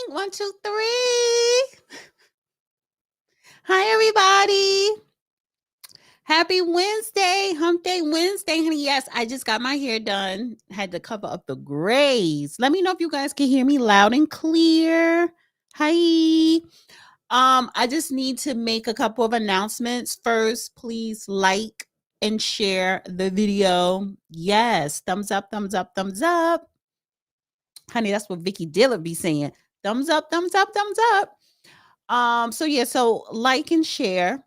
One, two, three. Hi, everybody. Happy Wednesday, Hump Day Wednesday, honey. Yes, I just got my hair done. Had to cover up the grays. Let me know if you guys can hear me loud and clear. Hi. I just need to make a couple of announcements. First, please like and share the video. Yes, thumbs up, thumbs up, thumbs up. Honey, that's what Vicky Diller be saying. Thumbs up, thumbs up, thumbs up. So like and share.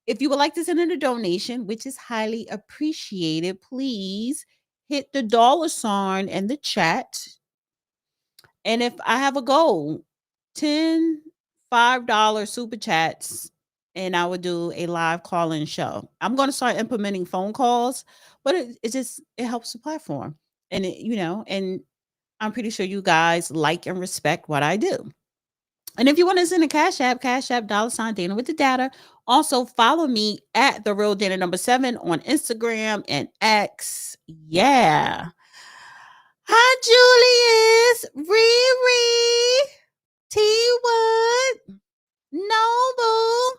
If you would like to send in a donation, which is highly appreciated, please hit the dollar sign in the chat. And if I have a goal, 10 $5 super chats, and I would do a live call-in show. I'm going to start implementing phone calls, but it helps the platform. And and I'm pretty sure you guys like and respect what I do. And if you want to send a Cash App, $ Dana with the data. Also follow me at the real Dana #7 on Instagram and X. Yeah. Hi, Julius, Riri, T Wood, Noble,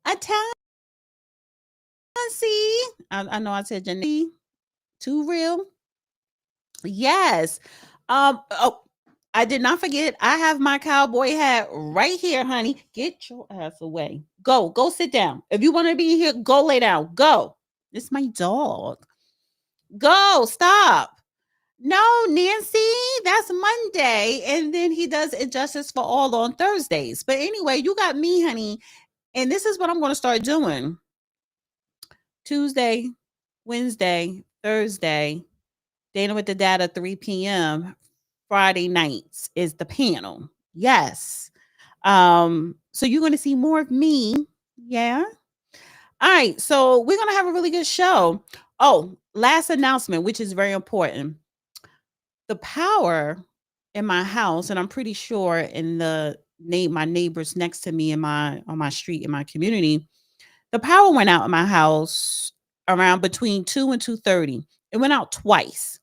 Atansi. I know I said Janine. Too real. Yes. Oh, I did not forget. I have my cowboy hat right here, honey. Get your ass away. Go sit down. If you want to be here, go lay down. Go. It's my dog. Go. Stop. No, Nancy, that's Monday. And then he does Injustice for All on Thursdays. But anyway, you got me, honey. And this is what I'm going to start doing. Tuesday, Wednesday, Thursday, Dana with the Data, 3 p.m. Friday nights is the panel. Yes. So you're going to see more of me. Yeah. All right. So we're going to have a really good show. Oh, last announcement, which is very important. The power in my house, and I'm pretty sure in my neighbors next to me on my street, in my community, the power went out in my house around between 2 and 2:30. It went out twice.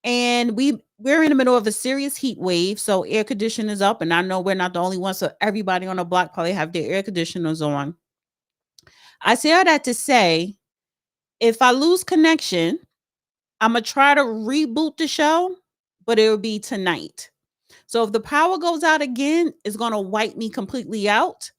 And we're in the middle of a serious heat wave, so air conditioners up, and I know we're not the only ones, so everybody on the block probably have their air conditioners on. I say all that to say, if I lose connection, I'm gonna try to reboot the show, but it'll be tonight. So if the power goes out again, it's gonna wipe me completely out,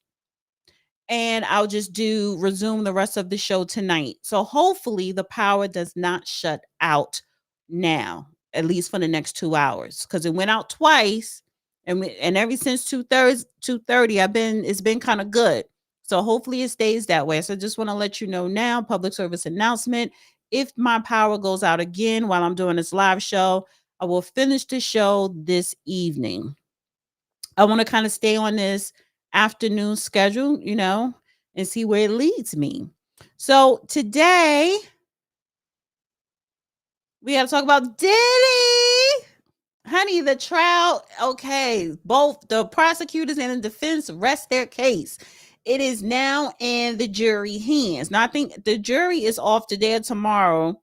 and I'll just resume the rest of the show tonight. So hopefully the power does not shut out now, at least for the next 2 hours, because it went out twice, and ever since 2:30, it's been kind of good. So hopefully it stays that way. So I just want to let you know now, public service announcement. If my power goes out again while I'm doing this live show, I will finish the show this evening. I want to kind of stay on this afternoon schedule, and see where it leads me. So today we got to talk about Diddy. Honey, the trial, okay, both the prosecutors and the defense rest their case. It is now in the jury hands. Now, I think the jury is off today or tomorrow,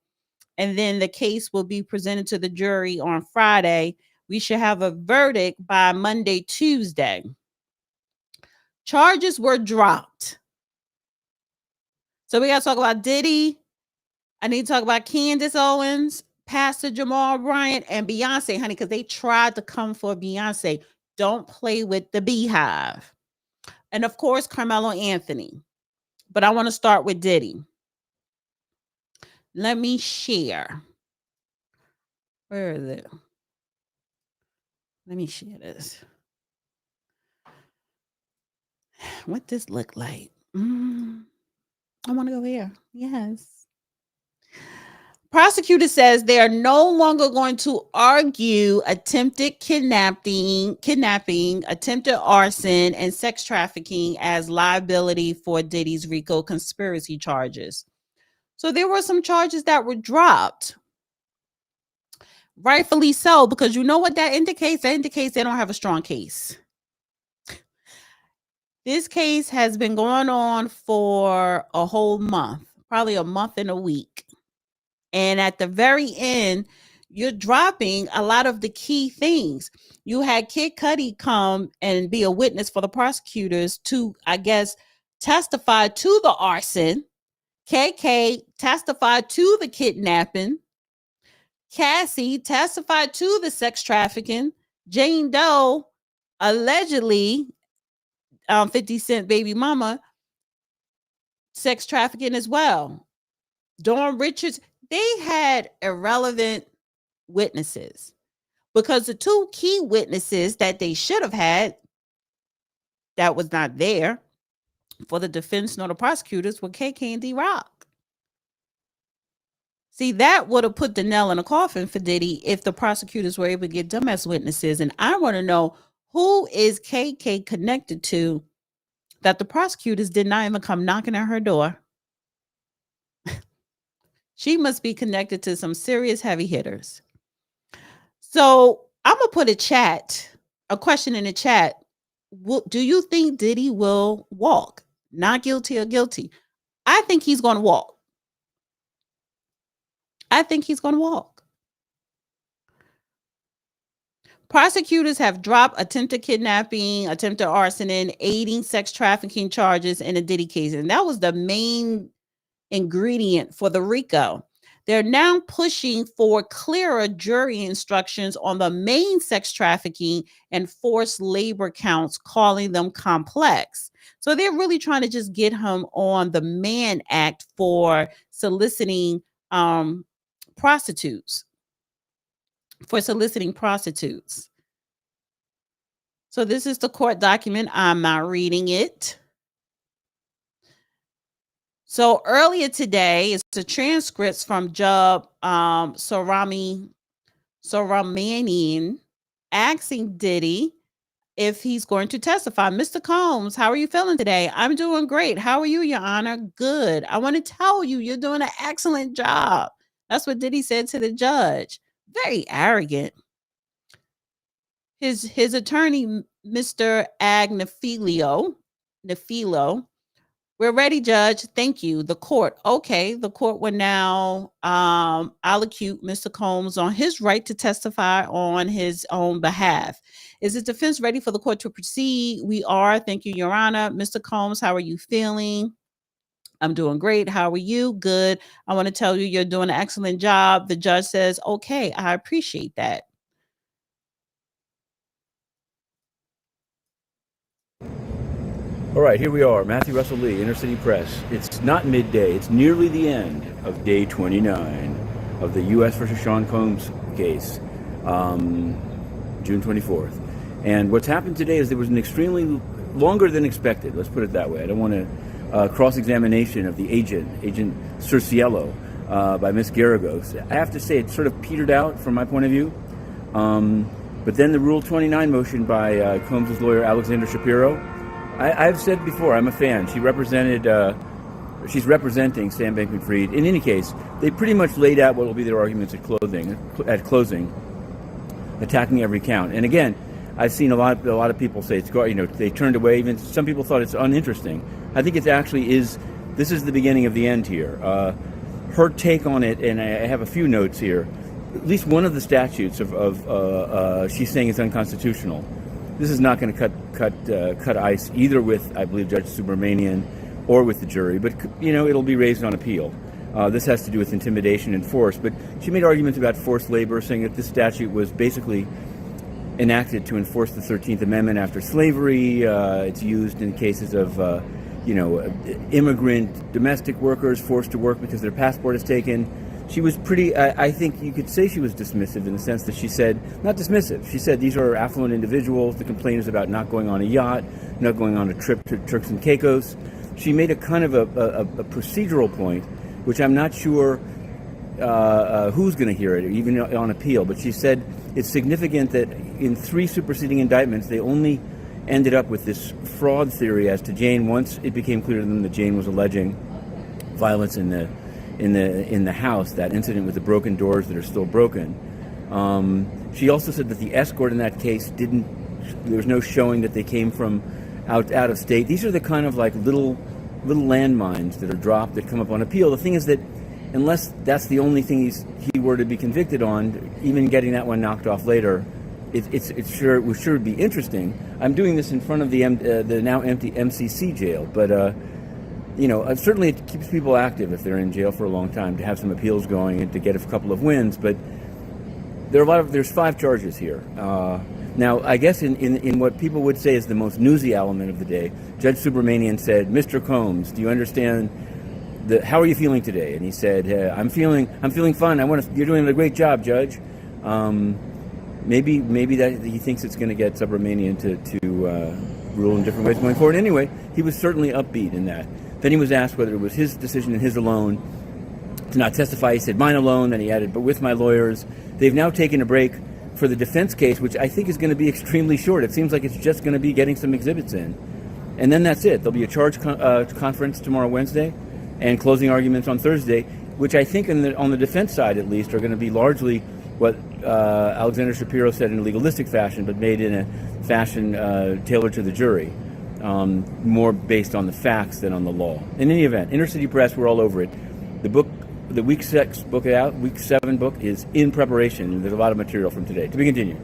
and then the case will be presented to the jury on Friday. We should have a verdict by Monday, Tuesday. Charges were dropped. So we got to talk about Diddy. I need to talk about Candace Owens, Pastor Jamal Bryant, and Beyonce, honey, because they tried to come for Beyonce. Don't play with the beehive. And of course, Carmelo Anthony. But I want to start with Diddy. Let me share. Where is it? Let me share this. What this look like? I want to go here. Yes. Prosecutor says they are no longer going to argue attempted kidnapping, attempted arson, and sex trafficking as liability for Diddy's RICO conspiracy charges. So there were some charges that were dropped. Rightfully so, because you know what that indicates? That indicates they don't have a strong case. This case has been going on for a whole month, probably a month and a week. And at the very end, you're dropping a lot of the key things. You had Kid Cudi come and be a witness for the prosecutors to, I guess, testify to the arson. KK testified to the kidnapping. Cassie testified to the sex trafficking. Jane Doe, allegedly, 50 Cent baby mama, sex trafficking as well. Dawn Richards, they had irrelevant witnesses because the two key witnesses that they should have had that was not there for the defense nor the prosecutors were KK and D-Rock. See, that would have put the nail in the coffin for Diddy if the prosecutors were able to get them as witnesses. And I want to know, who is KK connected to that the prosecutors did not even come knocking at her door? She must be connected to some serious heavy hitters. So I'm going to put a question in the chat. Do you think Diddy will walk? Not guilty or guilty? I think he's going to walk. I think he's going to walk. Prosecutors have dropped attempted kidnapping, attempted arson, aiding sex trafficking charges in the Diddy case. And that was the main ingredient for the RICO. They're now pushing for clearer jury instructions on the main sex trafficking and forced labor counts, calling them complex. So they're really trying to just get him on the Mann Act for soliciting prostitutes. So this is the court document. I'm not reading it. So earlier today, it's the transcripts from Judge Soramanian asking Diddy if he's going to testify. Mr. Combs, how are you feeling today? I'm doing great. How are you, Your Honor? Good. I want to tell you, you're doing an excellent job. That's what Diddy said to the judge. Very arrogant. His attorney, Mr. Agnifilo, we're ready, Judge. Thank you. The court. Okay. The court will now allocute Mr. Combs on his right to testify on his own behalf. Is the defense ready for the court to proceed? We are. Thank you, Your Honor. Mr. Combs, how are you feeling? I'm doing great. How are you? Good. I want to tell you, you're doing an excellent job. The judge says, okay, I appreciate that. All right, here we are, Matthew Russell Lee, Inner City Press. It's not midday, it's nearly the end of day 29 of the U.S. versus Sean Combs case, June 24th. And what's happened today is there was an extremely longer than expected, let's put it that way. I don't want to cross-examination of the Agent Cerciello, by Ms. Garagos. I have to say it sort of petered out from my point of view. But then the Rule 29 motion by Combs' lawyer, Alexander Shapiro, I've said before, I'm a fan. She's representing Sam Bankman-Fried. In any case, they pretty much laid out what will be their arguments at closing, attacking every count. And again, I've seen a lot of people say they turned away. Even some people thought it's uninteresting. I think it actually is. This is the beginning of the end here. Her take on it, and I have a few notes here. At least one of the statutes she's saying is unconstitutional. This is not going to cut ice either with, I believe, Judge Subramanian or with the jury, but it'll be raised on appeal. This has to do with intimidation and force, but she made arguments about forced labor, saying that this statute was basically enacted to enforce the 13th Amendment after slavery. It's used in cases of immigrant domestic workers forced to work because their passport is taken. She was pretty, I think you could say she was dismissive in the sense that she said, not dismissive, she said these are affluent individuals. The complaint is about not going on a yacht, not going on a trip to Turks and Caicos. She made a kind of a procedural point, which I'm not sure who's going to hear it, even on appeal. But she said it's significant that in 3 superseding indictments, they only ended up with this fraud theory as to Jane once it became clear to them that Jane was alleging violence in the house, that incident with the broken doors that are still broken. She also said that the escort in that case there was no showing that they came from out of state. These are the kind of like little landmines that are dropped that come up on appeal. The thing is that unless that's the only thing he were to be convicted on, even getting that one knocked off later, it sure would be interesting. I'm doing this in front of the now empty MCC jail, but certainly it keeps people active if they're in jail for a long time to have some appeals going and to get a couple of wins. But there's 5 charges here. Now, I guess in what people would say is the most newsy element of the day, Judge Subramanian said, "Mr. Combs, do you understand how are you feeling today?" And he said, I'm feeling fine. You're doing a great job, Judge." Maybe that he thinks it's going to get Subramanian to rule in different ways going forward. Anyway, he was certainly upbeat in that. Then he was asked whether it was his decision and his alone to not testify. He said, "Mine alone." Then he added, "but with my lawyers." They've now taken a break for the defense case, which I think is going to be extremely short. It seems like it's just going to be getting some exhibits in. And then that's it. There'll be a charge conference tomorrow, Wednesday, and closing arguments on Thursday, which I think on the defense side, at least, are going to be largely what Alexander Shapiro said in a legalistic fashion, but made in a fashion tailored to the jury, more based on the facts than on the law. In any event, Inner City Press, we're all over it. The week 6 book out, week 7 book is in preparation. There's a lot of material from today. To be continued.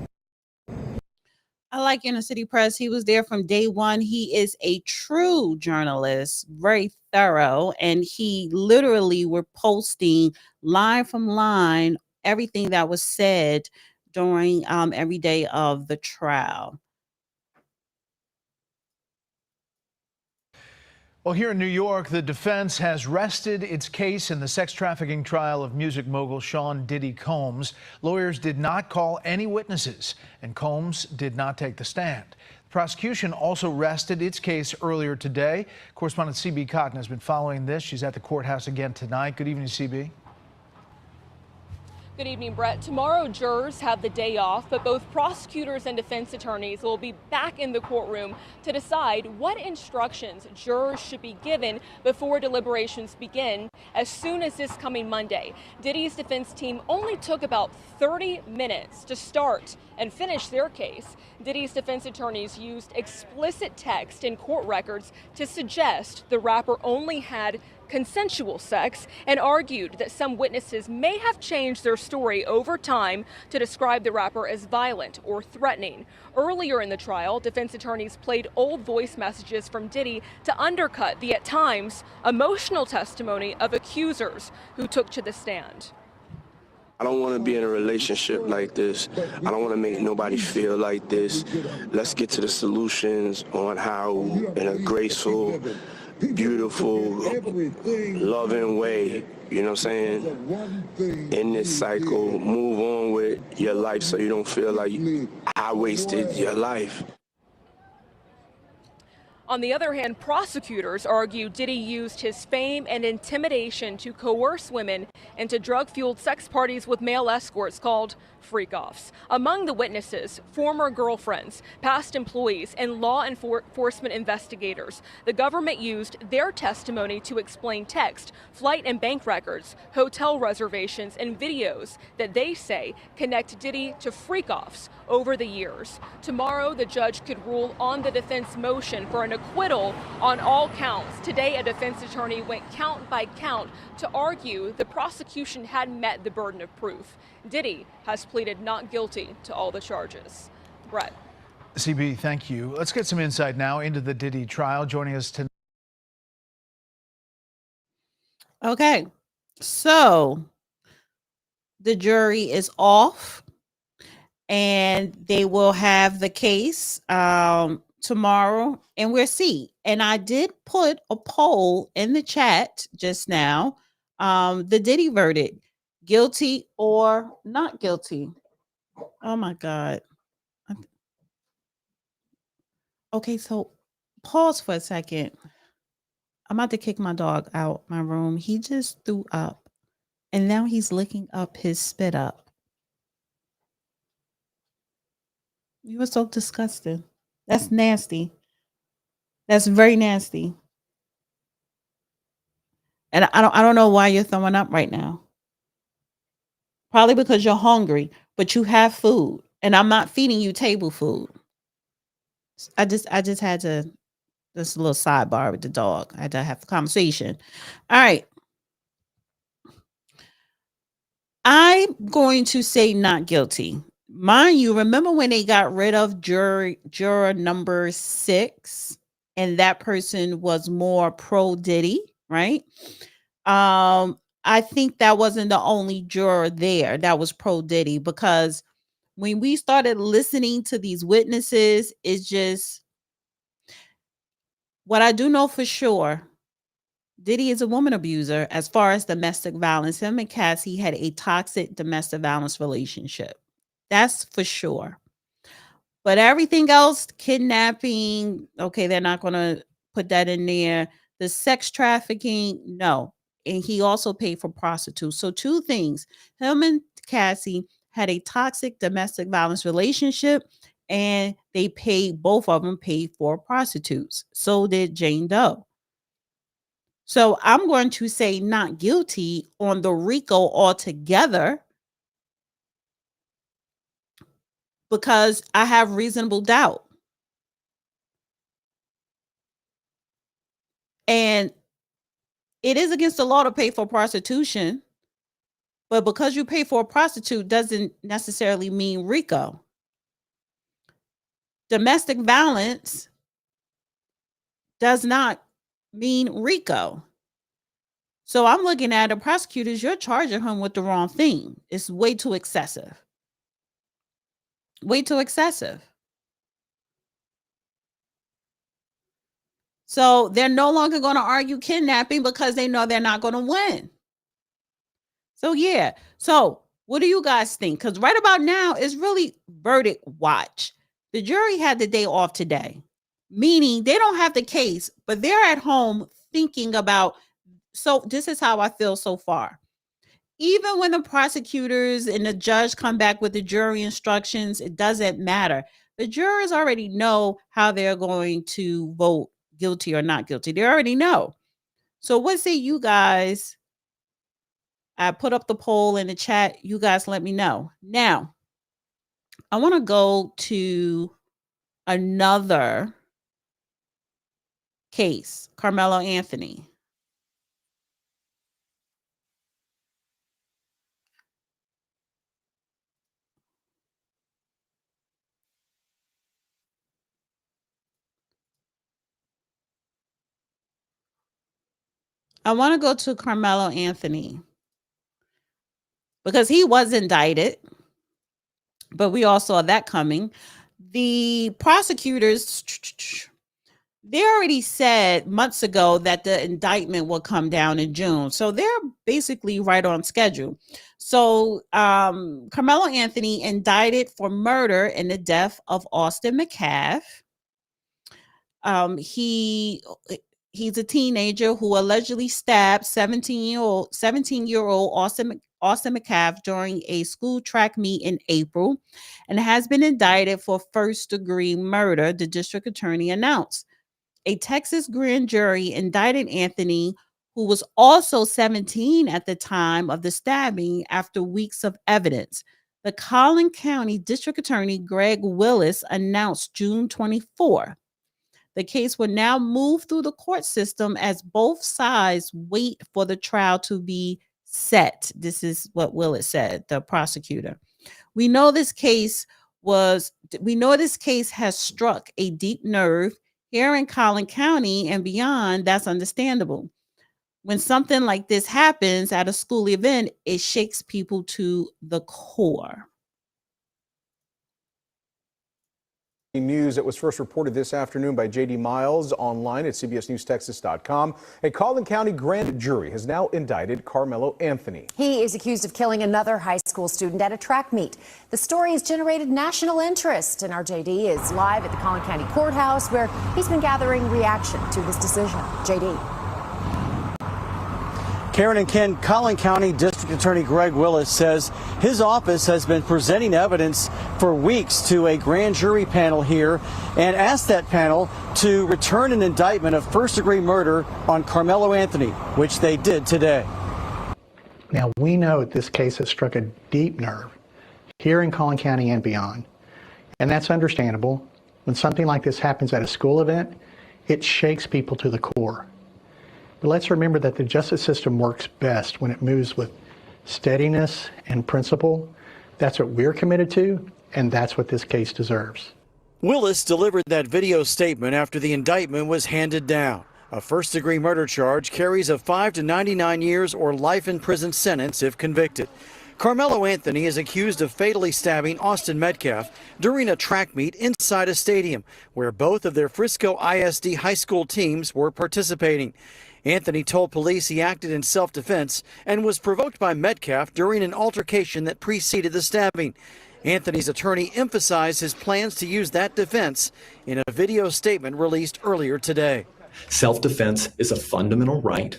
I like Inner City Press. He was there from day one. He is a true journalist, very thorough, and he literally were posting line from line everything that was said during every day of the trial. Well, here in New York, the defense has rested its case in the sex trafficking trial of music mogul Sean Diddy Combs. Lawyers did not call any witnesses, and Combs did not take the stand. The prosecution also rested its case earlier today. Correspondent CB Cotton has been following this. She's at the courthouse again tonight. Good evening, CB. Good evening, Brett. Tomorrow, jurors have the day off, but both prosecutors and defense attorneys will be back in the courtroom to decide what instructions jurors should be given before deliberations begin as soon as this coming Monday. Diddy's defense team only took about 30 minutes to start and finish their case. Diddy's defense attorneys used explicit text in court records to suggest the rapper only had consensual sex and argued that some witnesses may have changed their story over time to describe the rapper as violent or threatening. Earlier in the trial, defense attorneys played old voice messages from Diddy to undercut the, at times, emotional testimony of accusers who took to the stand. I don't want to be in a relationship like this. I don't want to make nobody feel like this. Let's get to the solutions on how, in a graceful, beautiful, loving way, you know what I'm saying, in this cycle, move on with your life so you don't feel like I wasted your life. On the other hand, prosecutors argue Diddy used his fame and intimidation to coerce women into drug-fueled sex parties with male escorts called freak-offs. Among the witnesses, former girlfriends, past employees, and law enforcement investigators. The government used their testimony to explain text, flight and bank records, hotel reservations, and videos that they say connect Diddy to freak-offs over the years. Tomorrow, the judge could rule on the defense motion for an acquittal on all counts. Today, a defense attorney went count by count to argue the prosecution hadn't met the burden of proof. Diddy has pleaded not guilty to all the charges. Brett. CB, thank you. Let's get some insight now into the Diddy trial. Joining us tonight. Okay, so the jury is off and they will have the case tomorrow, and we'll see. And I did put a poll in the chat just now, the Diddy verdict, guilty or not guilty. Oh my God. Okay, so pause for a second. I'm about to kick my dog out my room. He just threw up and now he's licking up his spit up. You were so disgusting. That's nasty. That's very nasty. And I don't know why you're throwing up right now. Probably because you're hungry, but you have food, and I'm not feeding you table food. I just had to, this little sidebar with the dog. I had to have a conversation. All right. I'm going to say not guilty. Mind you, remember when they got rid of juror number 6, and that person was more pro Diddy, right? I think that wasn't the only juror there that was pro Diddy, because when we started listening to these witnesses, it's just what I do know for sure. Diddy is a woman abuser as far as domestic violence. Him and Cassie had a toxic domestic violence relationship. That's for sure. But everything else, kidnapping, okay, they're not going to put that in there. The sex trafficking, no. And he also paid for prostitutes. So 2 things. Him and Cassie had a toxic domestic violence relationship, and both of them paid for prostitutes. So did Jane Doe. So I'm going to say not guilty on the RICO altogether, because I have reasonable doubt. And it is against the law to pay for prostitution, but because you pay for a prostitute doesn't necessarily mean RICO. Domestic violence does not mean RICO. So I'm looking at the prosecutors, you're charging him with the wrong thing. It's way too excessive. Way too excessive. So they're no longer going to argue kidnapping because they know they're not going to win. So yeah. So what do you guys think? Because right about now is really verdict watch. The jury had the day off today, meaning they don't have the case, but they're at home thinking about, so this is how I feel so far. Even when the prosecutors and the judge come back with the jury instructions, it doesn't matter. The jurors already know how they're going to vote, guilty or not guilty. They already know. So what say you guys? I put up the poll in the chat. You guys let me know. Now, I want to go to another case, Carmelo Anthony. I want to go to Carmelo Anthony because he was indicted, but we all saw that coming. The prosecutors, they already said months ago that the indictment will come down in June. So they're basically right on schedule. So Carmelo Anthony indicted for murder in the death of Austin McCaff. He's a teenager who allegedly stabbed 17-year-old Austin McCaff during a school track meet in April, and has been indicted for first-degree murder, the district attorney announced. A Texas grand jury indicted Anthony, who was also 17 at the time of the stabbing, after weeks of evidence. The Collin County District Attorney Greg Willis announced June 24th. The case will now move through the court system as both sides wait for the trial to be set. This is what Willis said, the prosecutor. We know this case has struck a deep nerve here in Collin County and beyond. That's understandable. When something like this happens at a school event, it shakes people to the core. News that was first reported this afternoon by J.D. Miles online at cbsnewstexas.com. A Collin County grand jury has now indicted Carmelo Anthony. He is accused of killing another high school student at a track meet. The story has generated national interest, and our J.D. is live at the Collin County Courthouse, where he's been gathering reaction to this decision. J.D. Karen and Ken, Collin County District Attorney Greg Willis says his office has been presenting evidence for weeks to a grand jury panel here and asked that panel to return an indictment of first-degree murder on Carmelo Anthony, which they did today. Now, we know that this case has struck a deep nerve here in Collin County and beyond, and that's understandable. When something like this happens at a school event, it shakes people to the core. But let's remember that the justice system works best when it moves with steadiness and principle. That's what we're committed to, and that's what this case deserves. Willis delivered that video statement after the indictment was handed down. A first-degree murder charge carries a 5 to 99 years or life in prison sentence if convicted. Carmelo Anthony is accused of fatally stabbing Austin Metcalf during a track meet inside a stadium where both of their Frisco ISD high school teams were participating. Anthony told police he acted in self-defense and was provoked by Metcalf during an altercation that preceded the stabbing. Anthony's attorney emphasized his plans to use that defense in a video statement released earlier today. Self-defense is a fundamental right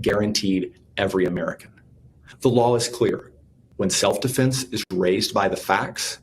guaranteed every American. The law is clear. When self-defense is raised by the facts,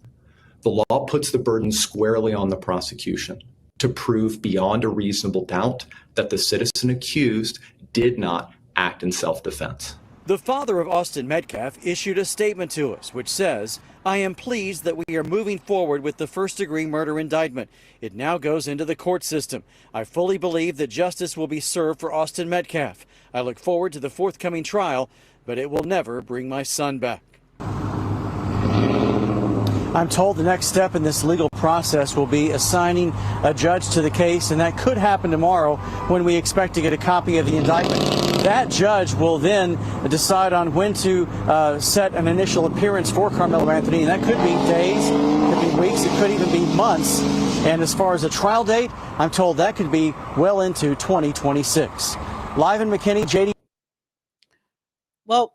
the law puts the burden squarely on the prosecution to prove beyond a reasonable doubt that the citizen accused did not act in self-defense. The father of Austin Metcalf issued a statement to us which says, "I am pleased that we are moving forward with the first-degree murder indictment. It now goes into the court system. I fully believe that justice will be served for Austin Metcalf. I look forward to the forthcoming trial, but it will never bring my son back." I'm told the next step in this legal process will be assigning a judge to the case, and that could happen tomorrow when we expect to get a copy of the indictment. That judge will then decide on when to set an initial appearance for Carmelo Anthony, and that could be days, it could be weeks, it could even be months. And as far as a trial date, I'm told that could be well into 2026. Live in McKinney, JD. Well,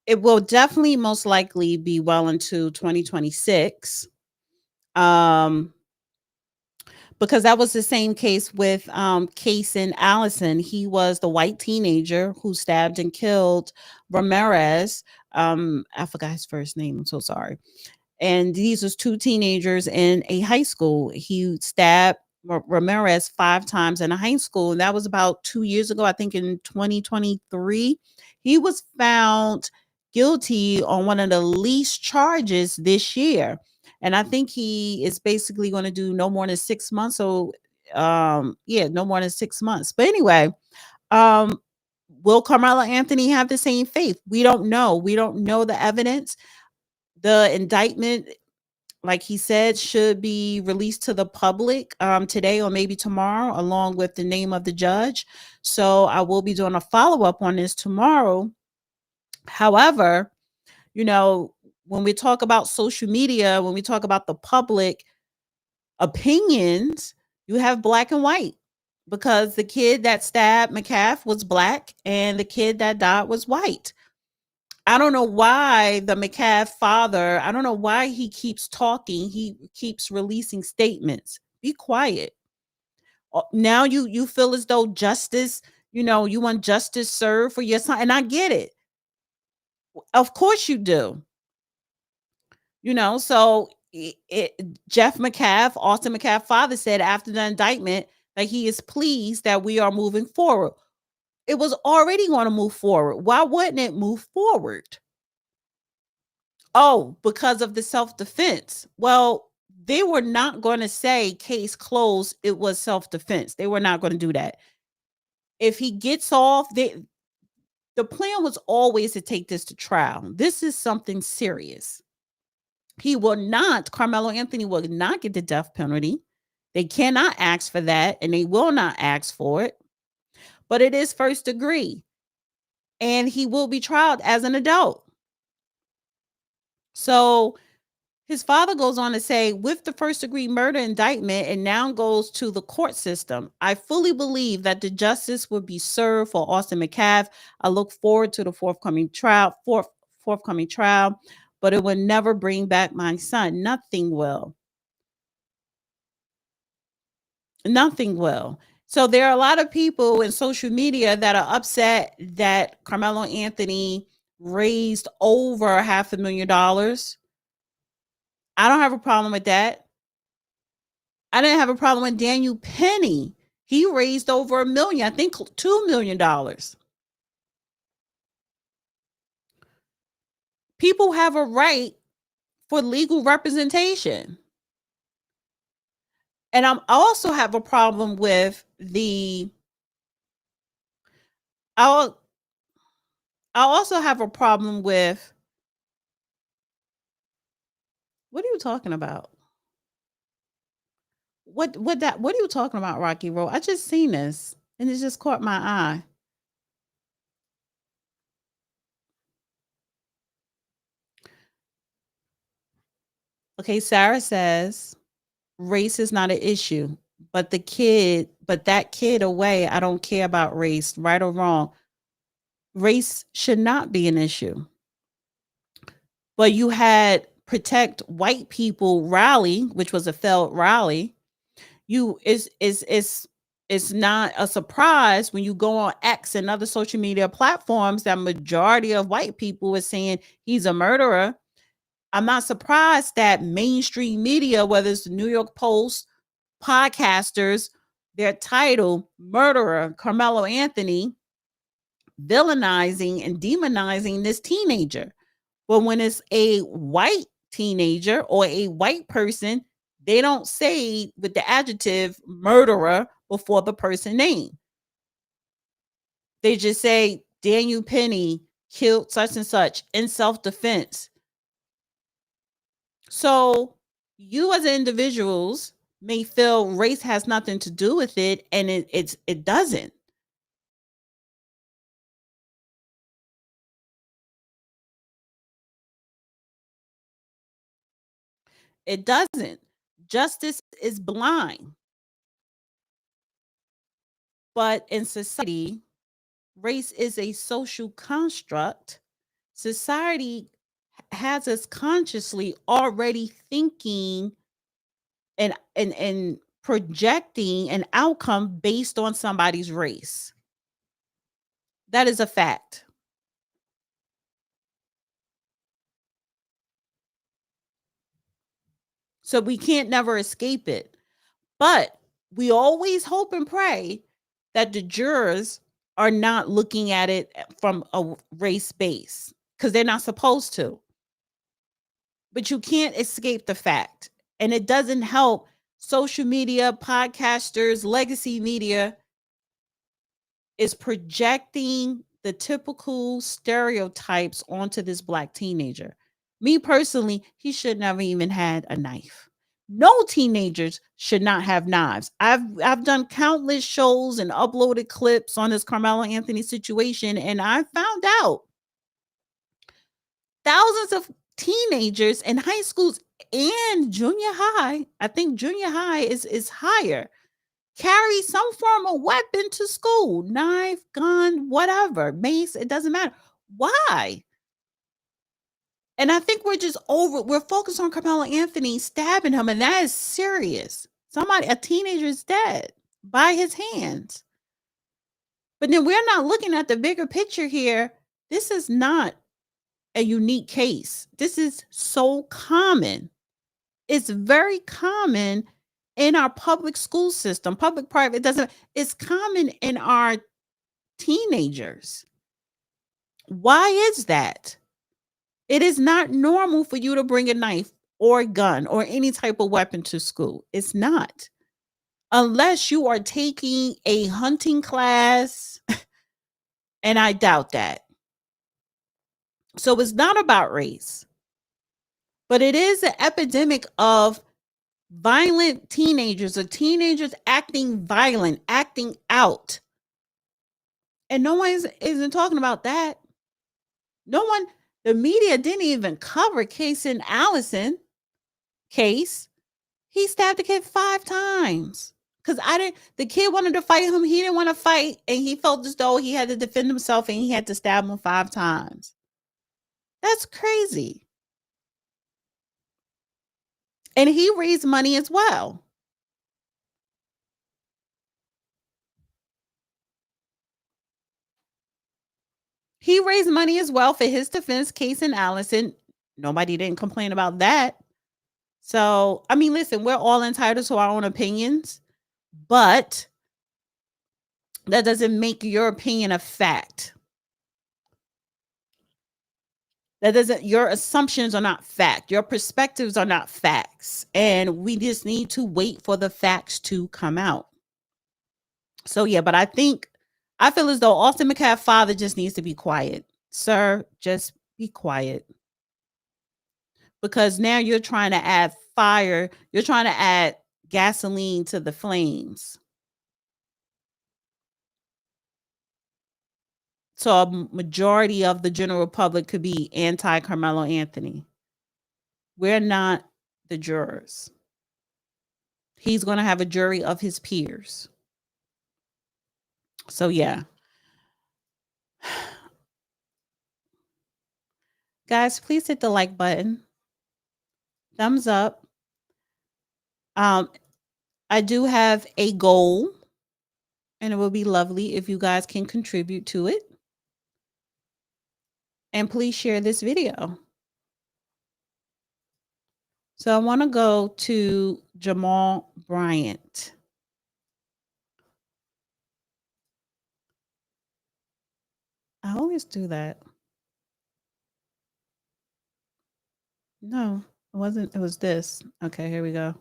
it will definitely most likely be well into 2026. Because that was the same case with Kason Allison. He was the white teenager who stabbed and killed Ramirez. I forgot his first name. I'm so sorry. And these was two teenagers in a high school. He stabbed Ramirez 5 times in a high school. And that was about 2 years ago, I think in 2023. He was found guilty on one of the least charges this year. And I think he is basically going to do no more than 6 months. So, no more than 6 months. But anyway, will Carmelo Anthony have the same fate? We don't know. We don't know the evidence. The indictment, like he said, should be released to the public today or maybe tomorrow, along with the name of the judge. So I will be doing a follow-up on this tomorrow. However, when we talk about social media, when we talk about the public opinions, you have black and white, because the kid that stabbed McCaff was black and the kid that died was white. I don't know why the McCaff father, I don't know why he keeps talking. He keeps releasing statements. Be quiet. Now you feel as though justice, you want justice served for your son. And I get it. Of course you do. So Jeff McCaff, Austin McCaff father, said after the indictment that he is pleased that we are moving forward. It was already going to move forward. Why wouldn't it move forward? Oh, because of the self-defense. Well, they were not going to say case closed. It was self-defense. They were not going to do that. If he gets off, the plan was always to take this to trial. This is something serious. Carmelo Anthony will not get the death penalty. They cannot ask for that, and they will not ask for it. But it is first degree, and he will be tried as an adult. So his father goes on to say, with the first degree murder indictment, it now goes to the court system. I fully believe that the justice will be served for Austin McCaff. I look forward to the forthcoming trial, but it will never bring back my son. Nothing will. Nothing will. So there are a lot of people in social media that are upset that Carmelo Anthony raised over $500,000. I don't have a problem with that. I didn't have a problem with Daniel Penny. He raised over $1 million, I think $2 million. People have a right for legal representation. And I also have a problem with I I also have a problem with, what are you talking about? What are you talking about, Rocky Road? I just seen this and it just caught my eye. Okay, Sarah says race is not an issue, but that kid away, I don't care about race, right or wrong. Race should not be an issue. But you had Protect White People rally, which was a failed rally. It's not a surprise when you go on X and other social media platforms that majority of white people is saying he's a murderer. I'm not surprised that mainstream media, whether it's the New York Post, podcasters, their title, murderer, Carmelo Anthony, villainizing and demonizing this teenager. But when it's a white teenager or a white person, they don't say with the adjective murderer before the person name. They just say Daniel Penny killed such and such in self-defense. So you as individuals may feel race has nothing to do with it, and it doesn't. It doesn't. Justice is blind. But in society, race is a social construct. Society has us consciously already thinking and projecting an outcome based on somebody's race. That is a fact. So we can't never escape it. But we always hope and pray that the jurors are not looking at it from a race base, because they're not supposed to. But you can't escape the fact. And it doesn't help social media, podcasters, legacy media is projecting the typical stereotypes onto this Black teenager. Me personally, he should never even had a knife. No teenagers should not have knives. I've done countless shows and uploaded clips on this Carmelo Anthony situation, and I found out thousands of teenagers in high schools and junior high, I think junior high is higher, carry some form of weapon to school, knife, gun, whatever, mace, it doesn't matter. Why? And I think we're focused on Carmelo Anthony stabbing him, and that is serious. A teenager is dead by his hands. But then we're not looking at the bigger picture here. This is not a unique case. This is so common. It's very common in our public school system, public, private, it's common in our teenagers. Why is that? It is not normal for you to bring a knife or a gun or any type of weapon to school. It's not. Unless you are taking a hunting class, and I doubt that. So it's not about race, but it is an epidemic of violent teenagers or teenagers acting violent, acting out. And no one isn't talking about that. The media didn't even cover Casey Allison case. He stabbed the kid 5 times. Because the kid wanted to fight him. He didn't want to fight. And he felt as though he had to defend himself and he had to stab him 5 times. That's crazy. And he raised money as well. He raised money as well for his defense, Casey Allison. Nobody didn't complain about that. So, I mean, listen, we're all entitled to our own opinions, but that doesn't make your opinion a fact. Your assumptions are not fact. Your perspectives are not facts. And we just need to wait for the facts to come out. So, yeah, but I feel as though Austin McCaff's father just needs to be quiet. sir, just be quiet. Because now you're trying to add fire. You're trying to add gasoline to the flames. So a majority of the general public could be anti-Carmelo Anthony. We're not the jurors. He's going to have a jury of his peers. So yeah. Guys, please hit the like button. Thumbs up. I do have a goal, and it will be lovely if you guys can contribute to it. And please share this video. So I want to go to Jamal Bryant. I always do that. No, it wasn't. It was this. Okay, here we go.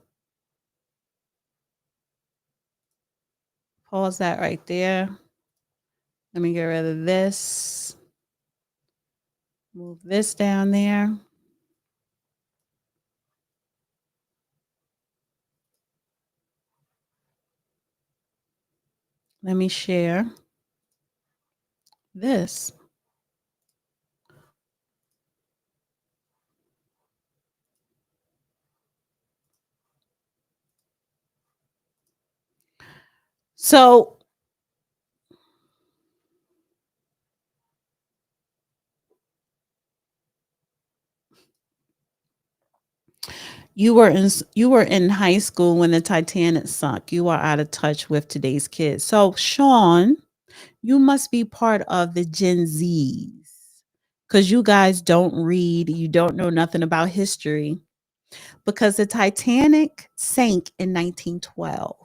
Pause that right there. Let me get rid of this. Move this down there. Let me share this. So you were in high school when the Titanic sunk. You are out of touch with today's kids. So Sean, you must be part of the Gen Zs, because you guys don't read. You don't know nothing about history, because the Titanic sank in 1912.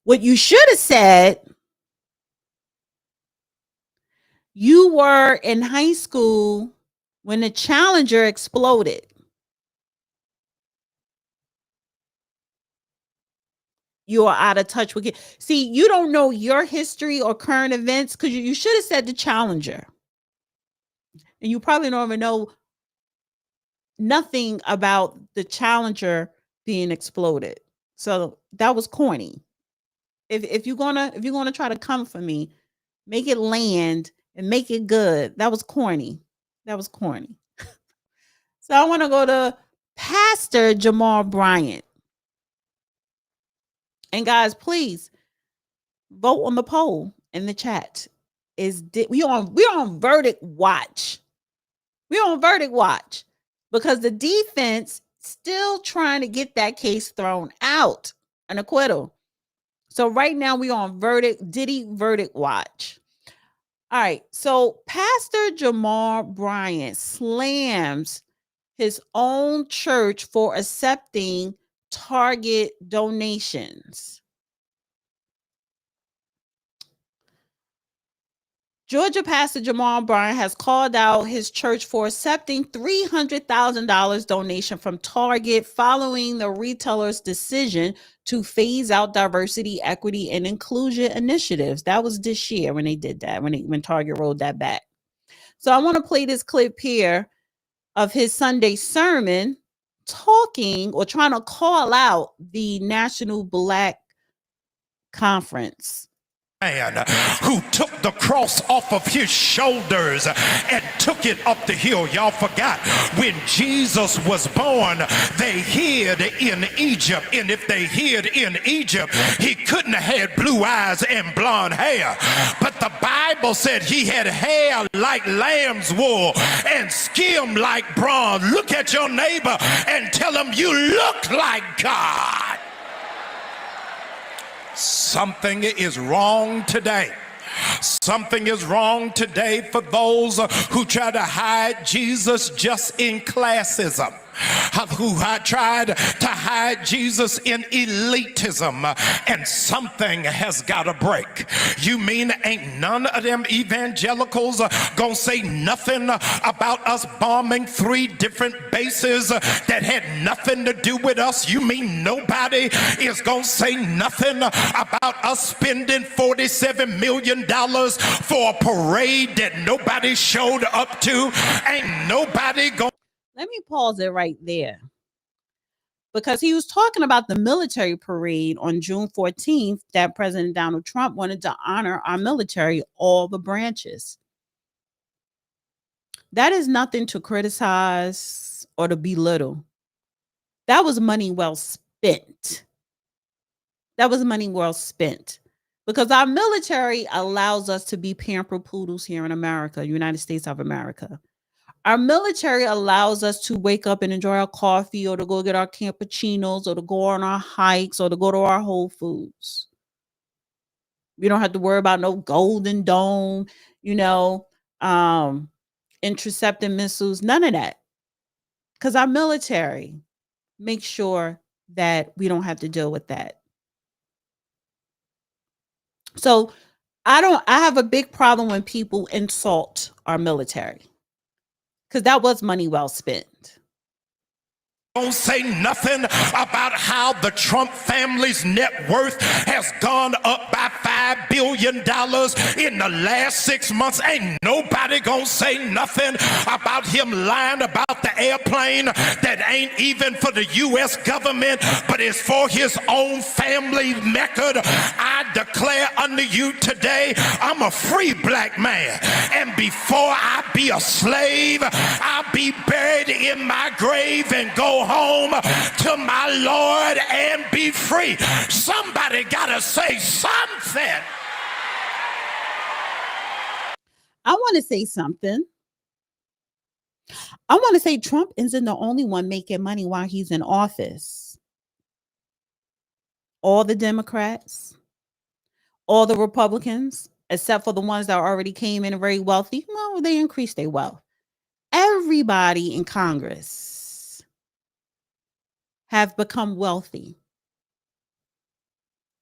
What you should have said, you were in high school when the Challenger exploded. You are out of touch with it. See, you don't know your history or current events, because you should have said the Challenger. And you probably don't even know nothing about the Challenger being exploded. So that was corny. If you're gonna try to come for me, make it land and make it good. That was corny. That was corny. So I want to go to Pastor Jamal Bryant. And guys, please vote on the poll in the chat. We're on verdict watch. We're on verdict watch because the defense still trying to get that case thrown out, an acquittal. So right now we're on Diddy verdict watch. All right. So Pastor Jamal Bryant slams his own church for accepting Target donations. Georgia Pastor Jamal Bryant has called out his church for accepting $300,000 donation from Target following the retailer's decision to phase out diversity, equity, and inclusion initiatives. That was this year when they did that, when Target rolled that back. So I want to play this clip here of his Sunday sermon talking or trying to call out the National Black Conference. Man who took the cross off of his shoulders and took it up the hill. Y'all forgot when Jesus was born, they hid in Egypt, and if they hid in Egypt, he couldn't have had blue eyes and blonde hair, but the Bible said he had hair like lamb's wool and skin like bronze. Look at your neighbor and tell him you look like God. Something is wrong today. Something is wrong today for those who try to hide Jesus just in classism. who tried to hide Jesus in elitism, and something has got to break. You mean ain't none of them evangelicals gonna say nothing about us bombing 3 different bases that had nothing to do with us? You mean nobody is gonna say nothing about us spending $47 million for a parade that nobody showed up to? Ain't nobody gonna. Let me pause it right there, because he was talking about the military parade on June 14th that President Donald Trump wanted to honor our military, all the branches. That is nothing to criticize or to belittle. That was money well spent. That was money well spent, because our military allows us to be pampered poodles here in America, United States of America. Our military allows us to wake up and enjoy our coffee, or to go get our cappuccinos, or to go on our hikes, or to go to our Whole Foods. We don't have to worry about no Golden Dome, intercepting missiles, none of that. Because our military makes sure that we don't have to deal with that. So I have a big problem when people insult our military, because that was money well spent. Don't say nothing about how the Trump family's net worth has gone up by $5 billion in the last 6 months. Ain't nobody gonna say nothing about him lying about the airplane that ain't even for the U.S. government, but is for his own family record. I declare unto you today, I'm a free black man, and before I be a slave, I'll be buried in my grave and go home to my Lord and be free. Somebody gotta say something. I want to say something. I want to say Trump isn't the only one making money while he's in office. All the Democrats, all the Republicans, except for the ones that already came in very wealthy, well, they increased their wealth. Everybody in Congress have become wealthy.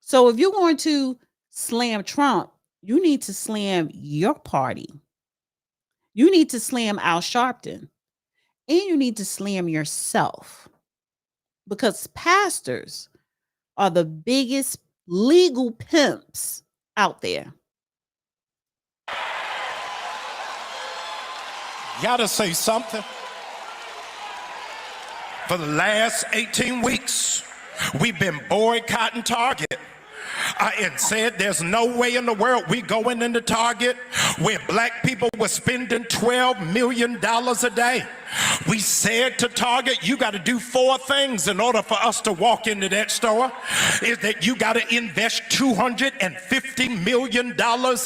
So if you're going to slam Trump, you need to slam your party. You need to slam Al Sharpton. And you need to slam yourself. Because pastors are the biggest legal pimps out there. Gotta say something. For the last 18 weeks, we've been boycotting Target. And said there's no way in the world we going into Target where black people were spending $12 million a day. We said to Target, you got to do 4 things in order for us to walk into that store. Is that you got to invest $250 million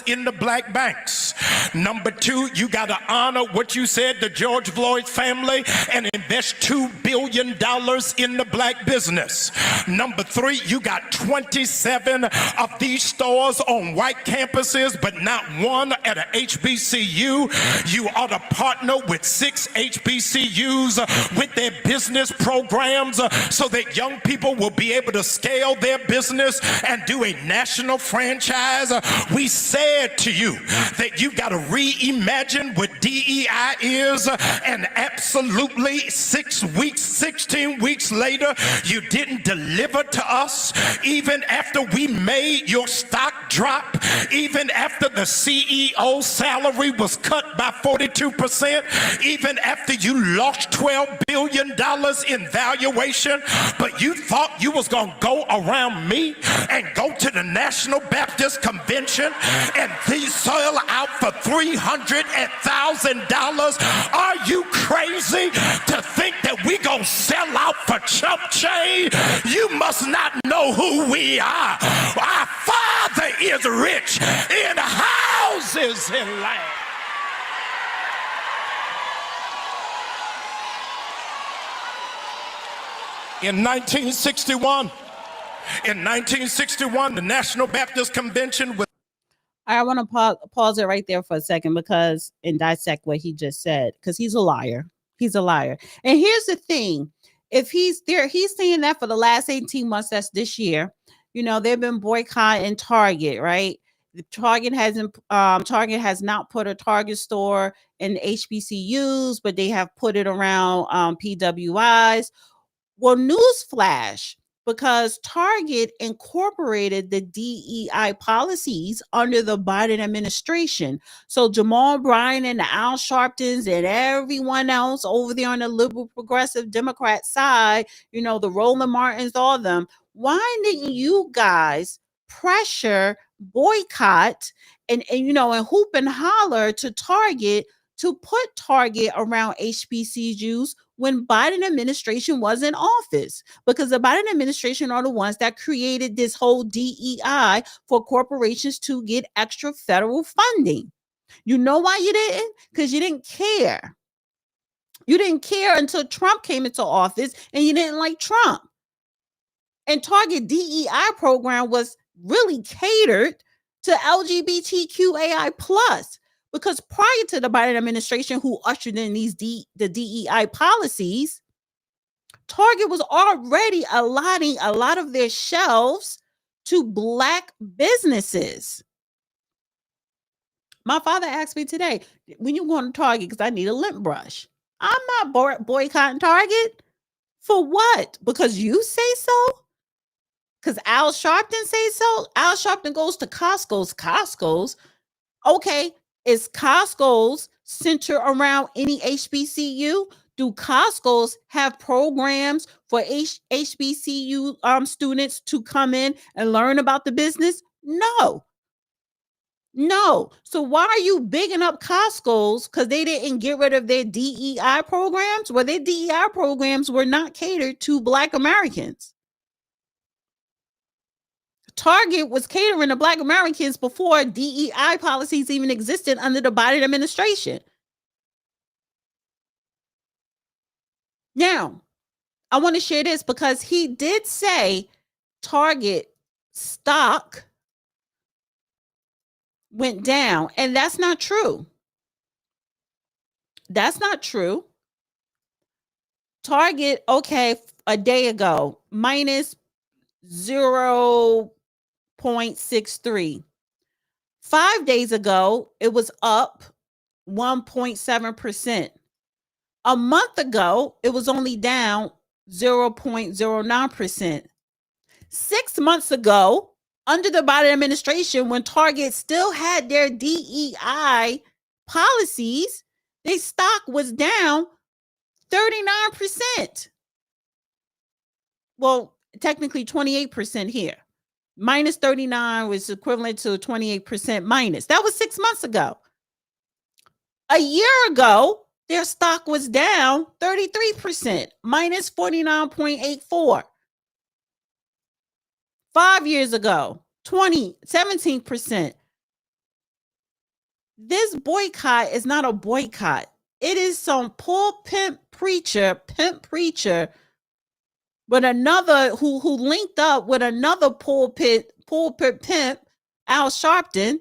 in the black banks. Number 2, you got to honor what you said to George Floyd's family and invest $2 billion in the black business. Number 3, you got 27 of these stores on white campuses, but not one at a HBCU. You ought to partner with 6 HBCUs with their business programs so that young people will be able to scale their business and do a national franchise. We said to you that you got to reimagine what DEI is, and absolutely 16 weeks later, you didn't deliver to us. Even after we made your stock drop, even after the CEO salary was cut by 42%, even after you lost $12 billion in valuation, but you thought you was gonna go around me and go to the National Baptist Convention and sell out for $300,000. Are you crazy to think that we gonna sell out for chump change? You must not know who we are. Our Father is rich in houses and land. In 1961, the National Baptist Convention was. I want to pause it right there for a second and dissect what he just said, because he's a liar. He's a liar. And here's the thing. If he's there, he's saying that for the last 18 months, that's this year. You know, they've been boycotting Target, right? The Target has not put a Target store in HBCUs, but they have put it around PWIs. Well, newsflash, because Target incorporated the DEI policies under the Biden administration. So Jamal Bryant and the Al Sharptons and everyone else over there on the liberal progressive Democrat side, you know, the Roland Martins, all of them, why didn't you guys pressure, boycott, and you know, and hoop and holler to Target to put Target around HBCUs when Biden administration was in office? Because the Biden administration are the ones that created this whole DEI for corporations to get extra federal funding. You know why you didn't? Because you didn't care. You didn't care until Trump came into office, and you didn't like Trump. And Target DEI program was really catered to LGBTQAI plus. Because prior to the Biden administration, who ushered in the DEI policies, Target was already allotting a lot of their shelves to Black businesses. My father asked me today, when you going to Target, because I need a lint brush. I'm not boycotting Target. For what? Because you say so? Because Al Sharpton say so? Al Sharpton goes to Costco's. Okay. Is Costco's center around any HBCU? Do Costco's have programs for HBCU students to come in and learn about the business? No. So why are you bigging up Costco's because they didn't get rid of their DEI programs? Well, their DEI programs were not catered to Black Americans. Target was catering to Black Americans before DEI policies even existed under the Biden administration. Now, I want to share this because he did say Target stock went down, and that's not true. That's not true. Target, okay, a day ago, minus 0.63. 5 days ago, it was up 1.7%. A month ago, it was only down 0.09%. 6 months ago, under the Biden administration, when Target still had their DEI policies, their stock was down 39%. Well, technically 28% here. Minus 39 was equivalent to 28% minus. That was 6 months ago. A year ago, their stock was down 33%, minus 49.84. 5 years ago, 17%. This boycott is not a boycott. It is some pimp preacher, but another who linked up with another pulpit pimp, Al Sharpton,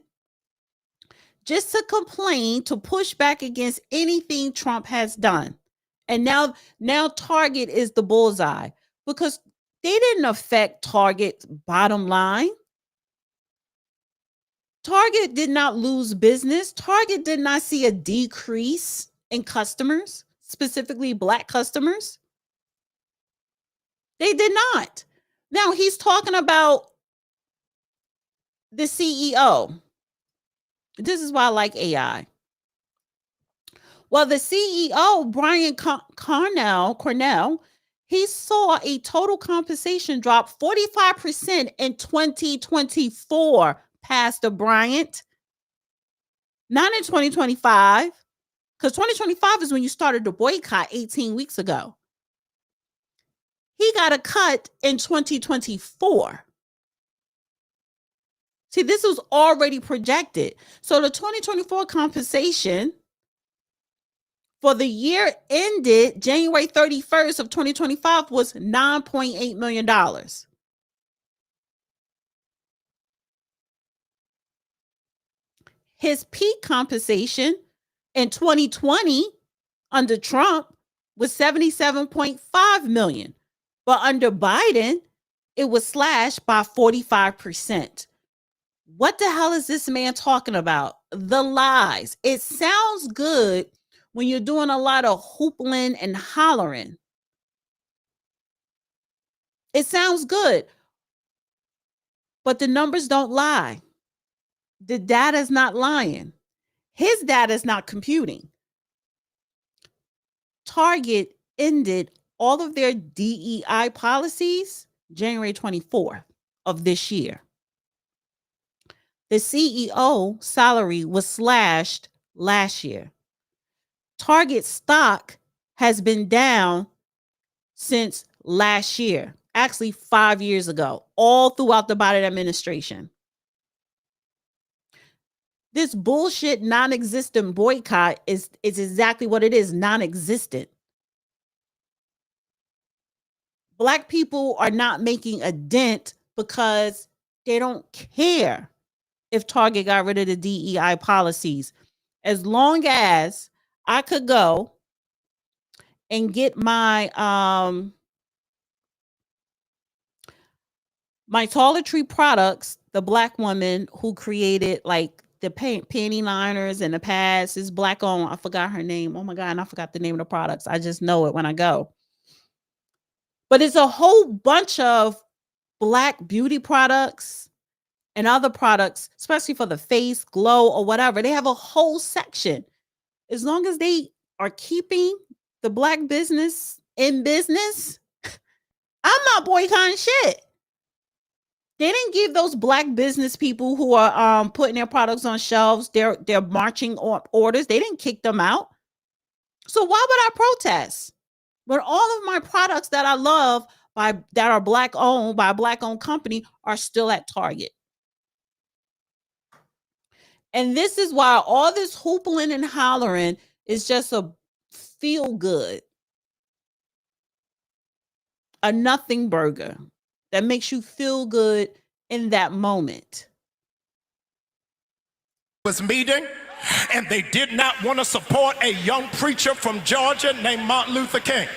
just to complain, to push back against anything Trump has done. And now Target is the bullseye because they didn't affect Target's bottom line. Target did not lose business. Target did not see a decrease in customers, specifically Black customers. They did not. Now he's talking about the CEO. This is why I like AI. Well, the CEO, Brian Cornell, he saw a total compensation drop 45% in 2024, Pastor Bryant. Not in 2025, because 2025 is when you started the boycott 18 weeks ago. He got a cut in 2024. See, this was already projected. So the 2024 compensation for the year ended January 31st of 2025 was $9.8 million. His peak compensation in 2020 under Trump was 77.5 million. But under Biden, it was slashed by 45%. What the hell is this man talking about? The lies. It sounds good when you're doing a lot of hoopling and hollering. It sounds good. But the numbers don't lie. The data is not lying. His data is not computing. Target ended all of their DEI policies January 24th of this year. The CEO salary was slashed last year. Target stock has been down since last year, actually 5 years ago, all throughout the Biden administration. This bullshit non-existent boycott is exactly what it is, non-existent. Black people are not making a dent because they don't care if Target got rid of the DEI policies. As long as I could go and get my my toiletry products, the black woman who created like the panty liners and the pads is black owned. I forgot her name. Oh my God, and I forgot the name of the products. I just know it when I go. But it's a whole bunch of black beauty products and other products, especially for the face, glow, or whatever. They have a whole section. As long as they are keeping the black business in business, I'm not boycotting shit. They didn't give those black business people who are putting their products on shelves their marching orders. They didn't kick them out. So why would I protest when all of my products that I love that are black owned by a black owned company are still at Target? And this is why all this hoopling and hollering is just a feel good, a nothing burger that makes you feel good in that moment. Was meeting, and they did not want to support a young preacher from Georgia named Martin Luther King.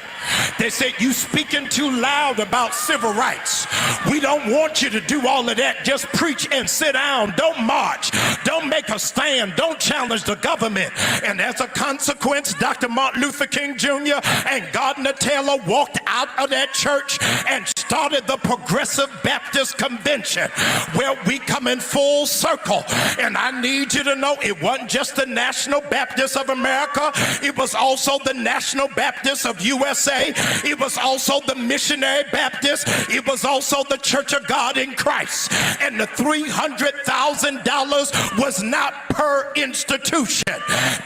They said, you speaking too loud about civil rights. We don't want you to do all of that. Just preach and sit down. Don't march. Don't make a stand. Don't challenge the government. And as a consequence, Dr. Martin Luther King Jr. and Gardner Taylor walked out of that church and started the Progressive Baptist Convention, where we come in full circle. And I need you to know it wasn't just the National Baptist of America. It was also the National Baptist of USA. It was also the Missionary Baptist. It was also the Church of God in Christ. And the $300,000 was not per institution.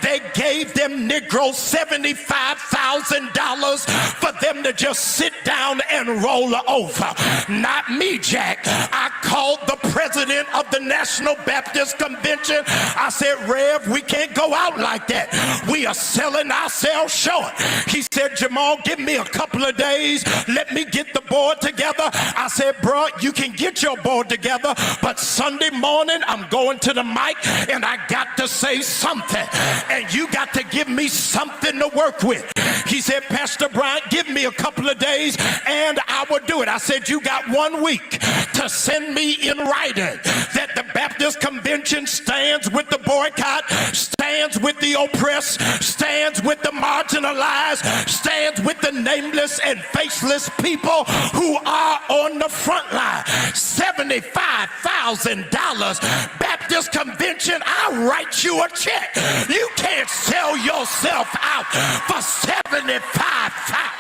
They gave them Negroes $75,000 for them to just sit down and roll over. Not me, Jack. I called the president of the National Baptist Convention. I said, Rev, we can't go out like that. We are selling ourselves short. He said, Jamal, give me a couple of days. Let me get the board together. I said, bro, you can get your board together, but Sunday morning I'm going to the mic and I got to say something, and you got to give me something to work with. He said, Pastor Bryant, give me a couple of days and I will do it. I said, you got 1 week to send me in writing that the Baptist Convention stands with the boycott, stands with the oppressed, stands with the marginalized, stands with the nameless and faceless people who are on the front line. $75,000 Baptist Convention, I'll write you a check. You can't sell yourself out for $75,000.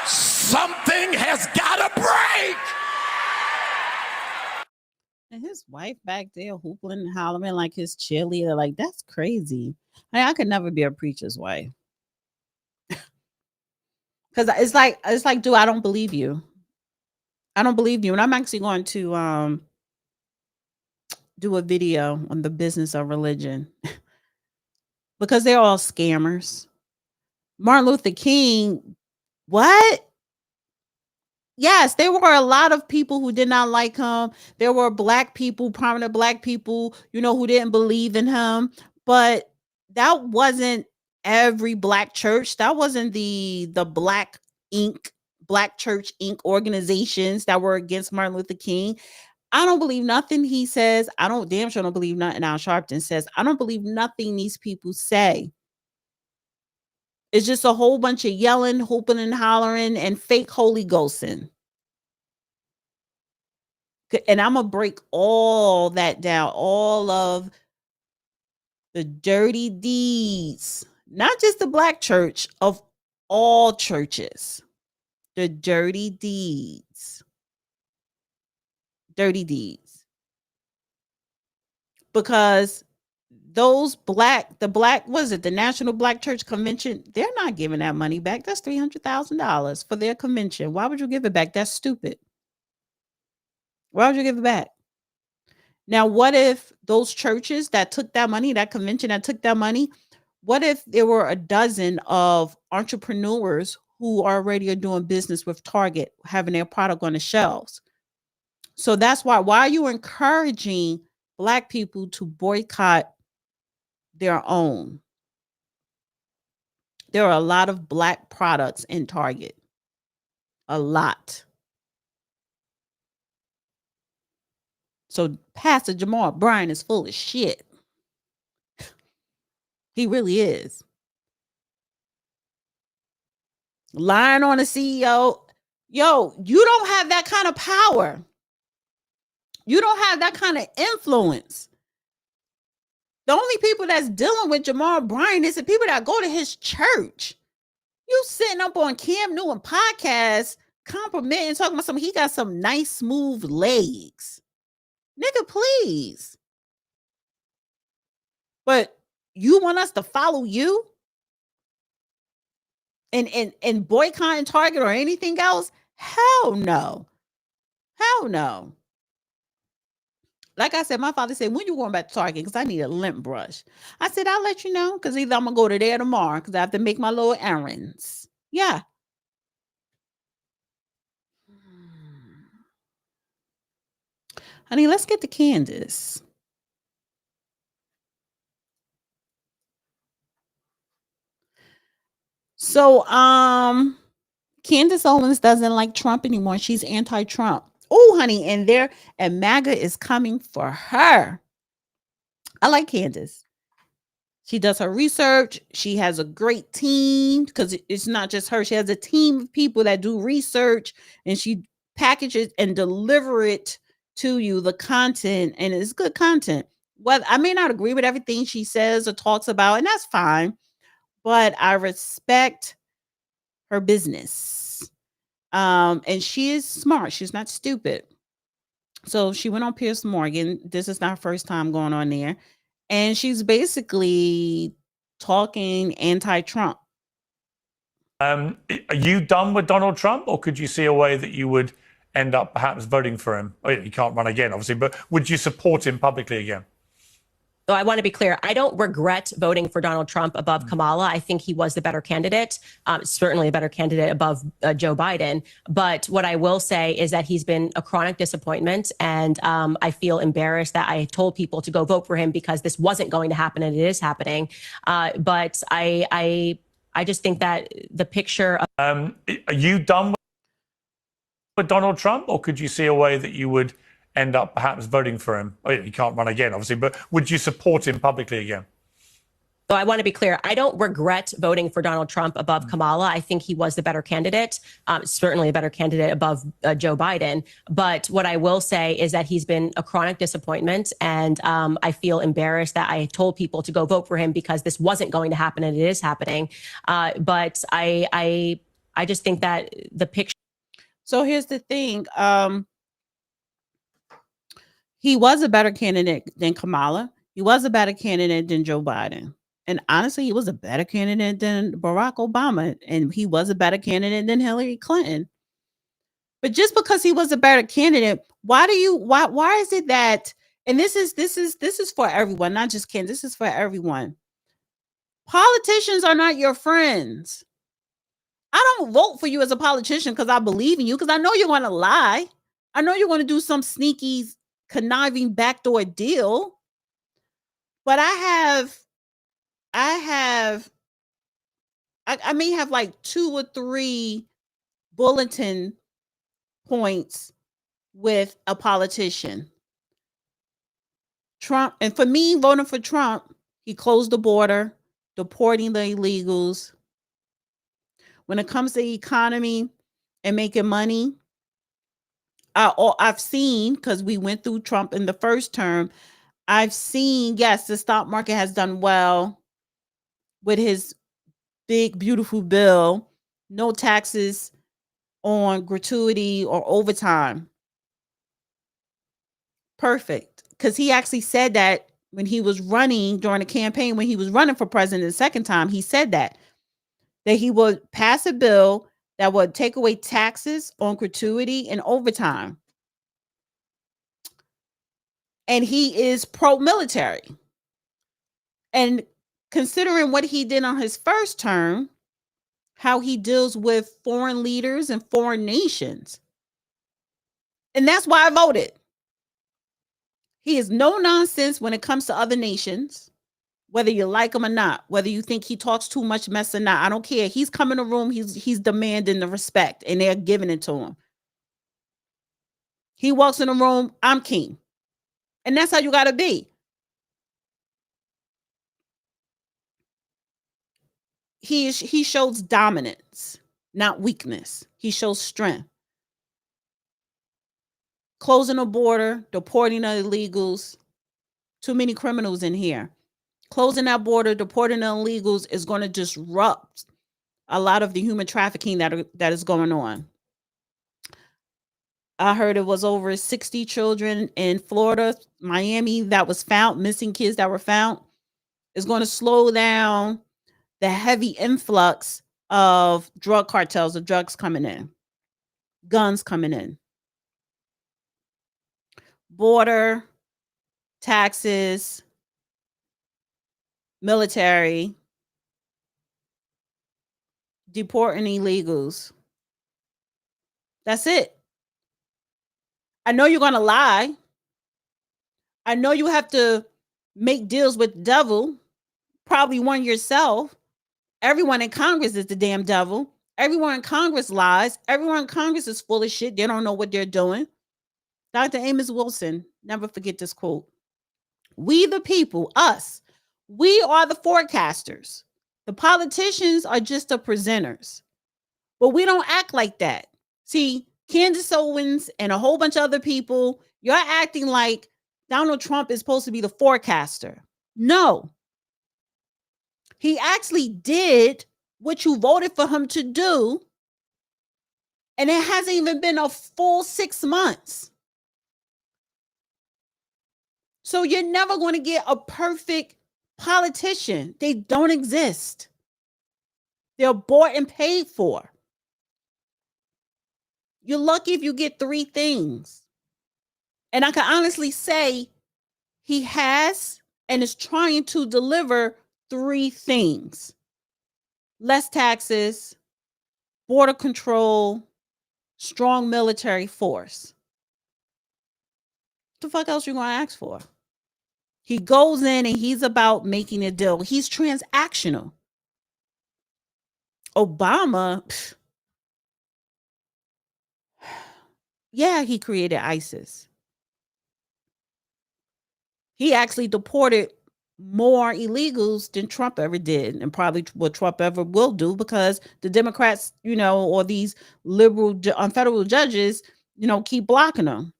Something has got to break. And his wife back there hooping and hollering like his cheerleader. Like, that's crazy. I could never be a preacher's wife. Because it's like, dude, I don't believe you. I don't believe you. And I'm actually going to do a video on the business of religion. Because they're all scammers. Martin Luther King, what? Yes, there were a lot of people who did not like him. There were black people, prominent black people, who didn't believe in him. But that wasn't every black church. That wasn't the Black Inc. Black Church Inc. organizations that were against Martin Luther King. I don't believe nothing he says. I don't damn sure don't believe nothing Al Sharpton says. I don't believe nothing these people say. It's just a whole bunch of yelling, hooping and hollering, and fake Holy Ghosting. And I'm going to break all that down, all of the dirty deeds, not just the black church, of all churches. The dirty deeds. Dirty deeds. Because the National Black Church Convention, they're not giving that money back. That's $300,000 for their convention. Why would you give it back? That's stupid. Why would you give it back? Now, what if those churches that took that money, that convention that took that money, what if there were a dozen of entrepreneurs who already are doing business with Target, having their product on the shelves? So that's why are you encouraging black people to boycott their own? There are a lot of black products in Target. A lot. So Pastor Jamal Bryant is full of shit. He really is. Lying on a CEO. Yo, you don't have that kind of power. You don't have that kind of influence. The only people that's dealing with Jamal Bryant is the people that go to his church. You sitting up on Cam Newton podcast complimenting, talking about something. He got some nice, smooth legs. Nigga, please. But you want us to follow you? And boycotting Target or anything else? Hell no. Hell no. Like I said, my father said, when you going back to Target? Because I need a lint brush. I said, I'll let you know, because either I'm going to go to there tomorrow because I have to make my little errands. Yeah. Honey, let's get to Candace. So, Candace Owens doesn't like Trump anymore. She's anti-Trump. Oh, honey, and MAGA is coming for her. I like Candace. She does her research. She has a great team, because it's not just her. She has a team of people that do research, and she packages and deliver it to you, the content, and it's good content. Well, I may not agree with everything she says or talks about, and that's fine, but I respect her business. And she is smart. She's not stupid. So she went on Piers Morgan. This is not her first time going on there. And she's basically talking anti-Trump. Are you done with Donald Trump, or could you see a way that you would end up perhaps voting for him? Oh, he can't run again, obviously, but would you support him publicly again? So I want to be clear. I don't regret voting for Donald Trump above Kamala. I think he was the better candidate, certainly a better candidate above Joe Biden. But what I will say is that he's been a chronic disappointment. And I feel embarrassed that I told people to go vote for him because this wasn't going to happen, and it is happening. But I just think that the picture of... Are you done with Donald Trump, or could you see a way that you would end up perhaps voting for him? Oh, he can't run again, obviously, but would you support him publicly again? So I want to be clear. I don't regret voting for Donald Trump above Kamala. I think he was the better candidate, certainly a better candidate above Joe Biden. But what I will say is that he's been a chronic disappointment. And I feel embarrassed that I told people to go vote for him because this wasn't going to happen, and it is happening. But I just think that the picture. So here's the thing. He was a better candidate than Kamala. He was a better candidate than Joe Biden. And honestly, he was a better candidate than Barack Obama. And he was a better candidate than Hillary Clinton. But just because he was a better candidate, why is it that, and this is for everyone, not just Candace, this is for everyone. Politicians are not your friends. I don't vote for you as a politician because I believe in you, because I know you're going to lie. I know you're going to do some sneaky, conniving backdoor deal. But I may have like 2 or 3 bulletin points with a politician. Trump, and for me, voting for Trump, he closed the border, deporting the illegals. When it comes to the economy and making money, I've seen, because we went through Trump in the first term, I've seen, yes, the stock market has done well with his big, beautiful bill, no taxes on gratuity or overtime. Perfect. Because he actually said that when he was running during the campaign, when he was running for president the second time, he said that he would pass a bill that would take away taxes on gratuity and overtime. And he is pro-military. And considering what he did on his first term, how he deals with foreign leaders and foreign nations. And that's why I voted. He is no nonsense when it comes to other nations, whether you like him or not, whether you think he talks too much mess or not. I don't care. He's coming in the room. He's demanding the respect, and they're giving it to him. He walks in the room, I'm king. And that's how you got to be. He shows dominance, not weakness. He shows strength. Closing the border, deporting the illegals. Too many criminals in here. Closing that border, deporting the illegals is going to disrupt a lot of the human trafficking that is going on. I heard it was over 60 children in Florida, Miami, that was found, missing kids that were found. Is going to slow down the heavy influx of drug cartels, of drugs coming in, guns coming in. Border, taxes, military, deporting illegals. That's it. I know you're going to lie. I know you have to make deals with the devil, probably one yourself. Everyone in Congress is the damn devil. Everyone in Congress lies. Everyone in Congress is full of shit. They don't know what they're doing. Dr. Amos Wilson, never forget this quote. We the people, us, we are the forecasters. The politicians are just the presenters. But we don't act like that. See, Candace Owens and a whole bunch of other people, you're acting like Donald Trump is supposed to be the forecaster. No. He actually did what you voted for him to do. And it hasn't even been a full 6 months. So you're never going to get a perfect politician. They don't exist. They're bought and paid for. You're lucky if you get 3 things. And I can honestly say he has and is trying to deliver 3 things. Less taxes, border control, strong military force. What the fuck else you going to ask for? He goes in and he's about making a deal. He's transactional. Obama, yeah, he created ISIS. He actually deported more illegals than Trump ever did, and probably what Trump ever will do, because the Democrats, or these liberal federal judges, keep blocking them.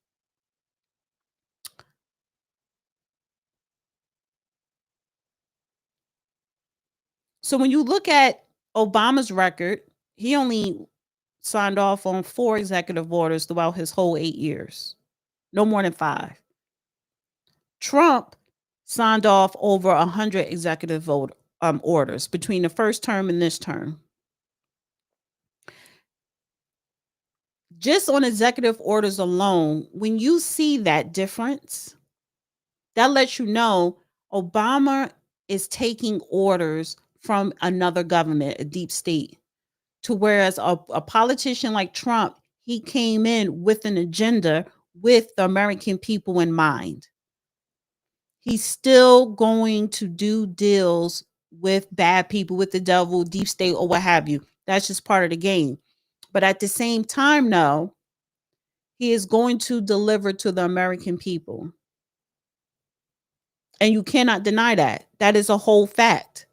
So when you look at Obama's record, he only signed off on 4 executive orders throughout his whole 8 years. No more than 5. Trump signed off over 100 executive orders between the first term and this term. Just on executive orders alone, when you see that difference, that lets you know Obama is taking orders from another government, a deep state. to whereas a politician like Trump, he came in with an agenda with the American people in mind. He's still going to do deals with bad people, with the devil, deep state, or what have you. That's just part of the game. But at the same time, no, he is going to deliver to the American people. And you cannot deny that. That is a whole fact.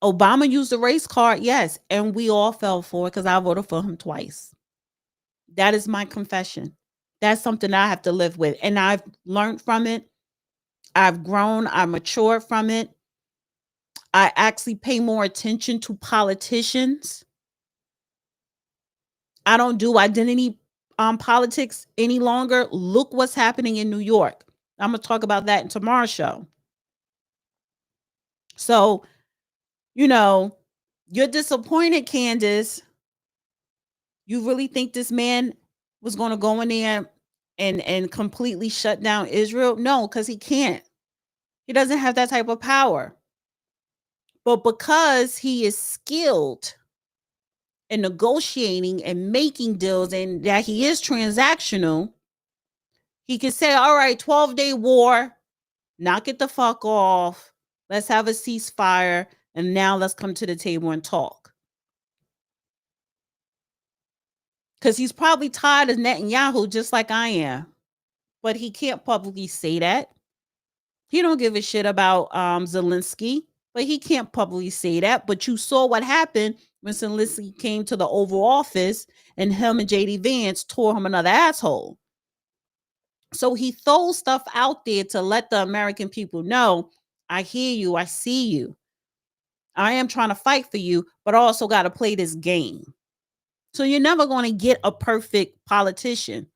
Obama used the race card, yes, and we all fell for it because I voted for him twice. That is my confession. That's something I have to live with. And I've learned from it. I've grown. I matured from it. I actually pay more attention to politicians. I don't do identity politics any longer. Look what's happening in New York. I'm going to talk about that in tomorrow's show. So, you know, you're disappointed, Candace. You really think this man was going to go in there and completely shut down Israel? No, because he can't. He doesn't have that type of power. But because he is skilled in negotiating and making deals and that he is transactional, he can say, all right, 12-day war, knock it the fuck off. Let's have a ceasefire. And now let's come to the table and talk. Because he's probably tired of Netanyahu just like I am. But he can't publicly say that. He don't give a shit about Zelensky. But he can't publicly say that. But you saw what happened when Zelensky came to the Oval Office and him and J.D. Vance tore him another asshole. So he throws stuff out there to let the American people know, I hear you, I see you. I am trying to fight for you, but I also got to play this game. So you're never going to get a perfect politician.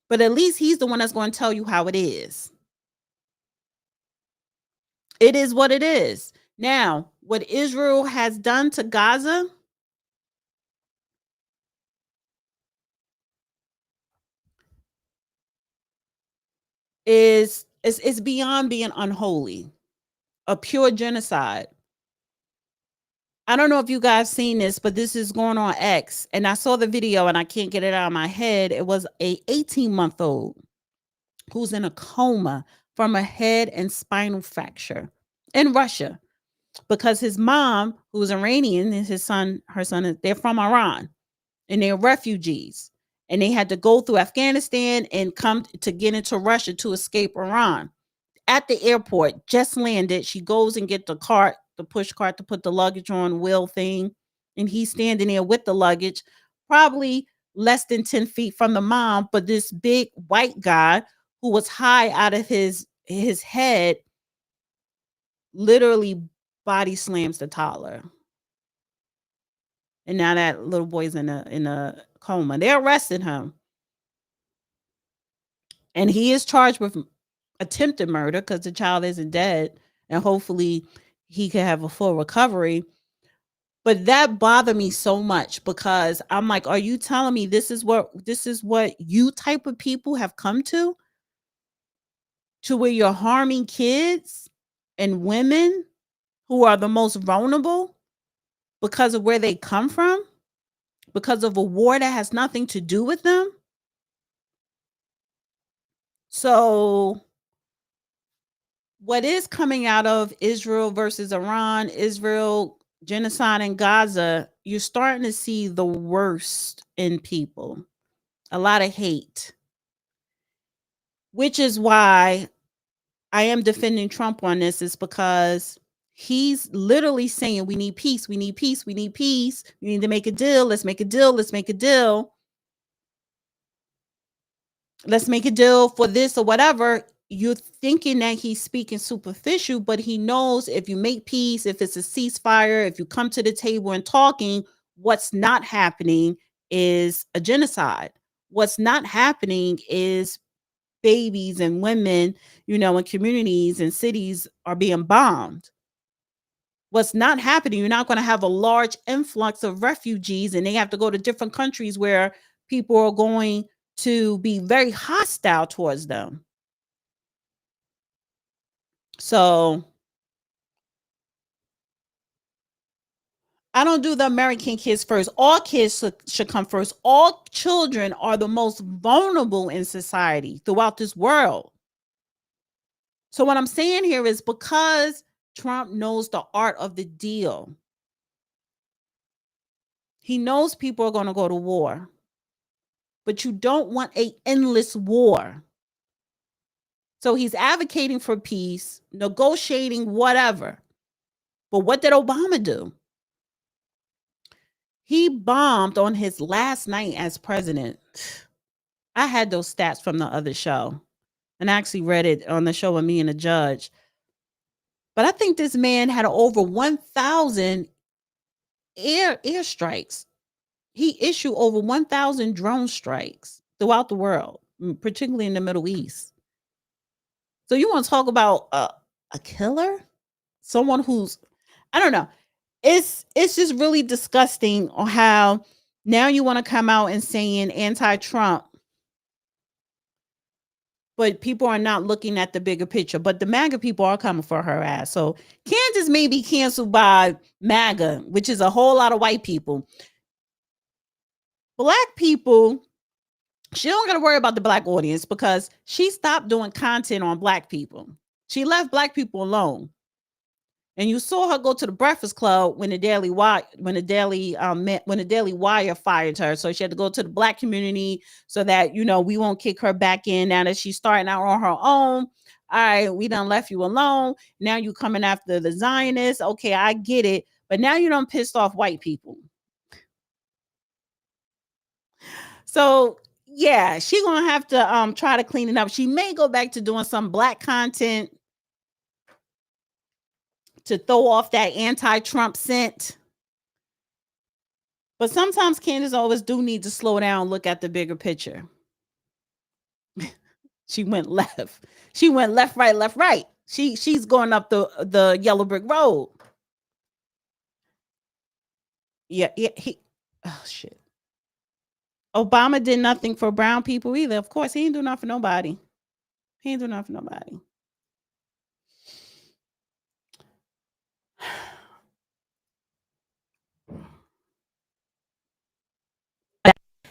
But at least he's the one that's going to tell you how it is. It is what it is. Now, what Israel has done to Gaza is beyond being unholy. A pure genocide. I don't know if you guys seen this, but this is going on X. And I saw the video and I can't get it out of my head. It was a 18-month-old who's in a coma from a head and spinal fracture in Russia because his mom, who's Iranian, and her son, they're from Iran and they're refugees. And they had to go through Afghanistan and come to get into Russia to escape Iran. At the airport, just landed. She goes and get the cart, the push cart to put the luggage on wheel thing. And he's standing there with the luggage, probably less than 10 feet from the mom. But this big white guy who was high out of his head literally body slams the toddler. And now that little boy's in a coma. They arrested him. And he is charged with attempted murder because the child isn't dead. And hopefully he can have a full recovery. But that bothered me so much because I'm like, are you telling me this is what you type of people have come to where you're harming kids and women who are the most vulnerable because of where they come from, because of a war that has nothing to do with them? So what is coming out of Israel versus Iran, Israel genocide in Gaza, you're starting to see the worst in people. A lot of hate. Which is why I am defending Trump on this, is because he's literally saying we need peace, we need peace, we need peace. We need to make a deal. Let's make a deal. Let's make a deal. Let's make a deal for this or whatever. You're thinking that he's speaking superficial, but he knows if you make peace, if it's a ceasefire, if you come to the table and talking, what's not happening is a genocide. What's not happening is babies and women, in communities and cities are being bombed. What's not happening, you're not going to have a large influx of refugees and they have to go to different countries where people are going to be very hostile towards them. So I don't do the American kids first. All kids should come first. All children are the most vulnerable in society throughout this world. So what I'm saying here is because Trump knows the art of the deal. He knows people are going to go to war. But you don't want an endless war. So he's advocating for peace, negotiating, whatever. But what did Obama do? He bombed on his last night as president. I had those stats from the other show, and I actually read it on the show with me and the judge. But I think this man had over 1,000 airstrikes. He issued over 1,000 drone strikes throughout the world, particularly in the Middle East. So you want to talk about a killer? Someone who's, I don't know. It's just really disgusting on how now you want to come out and saying anti-Trump, but people are not looking at the bigger picture. But the MAGA people are coming for her ass. So Candace may be canceled by MAGA, which is a whole lot of white people. Black people, she don't got to worry about the black audience because she stopped doing content on black people. She left black people alone. And you saw her go to the Breakfast Club when the Daily Wire fired her. So she had to go to the black community so that, you know, we won't kick her back in now that she's starting out on her own. All right, we done left you alone. Now you coming after the Zionists. Okay, I get it. But now you done pissed off white people. So yeah, she gonna have to try to clean it up. She may go back to doing some black content to throw off that anti-Trump scent. But sometimes Candace always do need to slow down, look at the bigger picture. She went left. She went left, right, left, right. She's going up the yellow brick road. Yeah, oh shit. Obama did nothing for brown people either. Of course, he ain't do nothing for nobody. He ain't do nothing for nobody.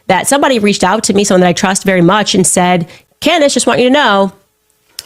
That somebody reached out to me, someone that I trust very much, and said, Candace, just want you to know,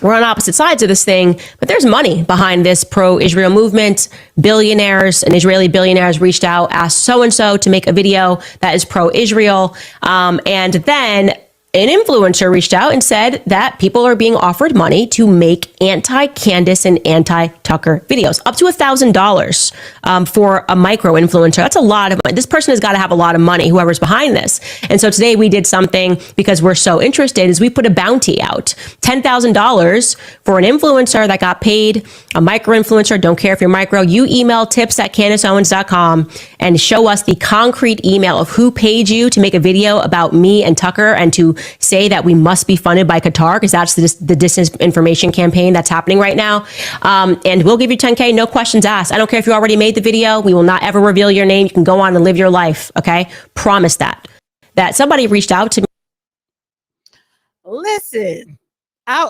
we're on opposite sides of this thing, but there's money behind this pro-Israel movement. Billionaires and Israeli billionaires reached out, asked so-and-so to make a video that is pro-Israel. And then an influencer reached out and said that people are being offered money to make anti-Candace and anti-Tucker videos, up to $1,000 for a micro influencer. That's a lot of money. This person has got to have a lot of money, whoever's behind this. And so today we did something because we're so interested is we put a bounty out, $10,000 for an influencer that got paid, a micro influencer. Don't care if you're micro. You email tips@CandaceOwens.com and show us the concrete email of who paid you to make a video about me and Tucker and to say that we must be funded by Qatar because that's the disinformation campaign that's happening right now. And we'll give you 10K, no questions asked. I don't care if you already made the video. We will not ever reveal your name. You can go on and live your life. Okay. Promise that somebody reached out to me. Listen,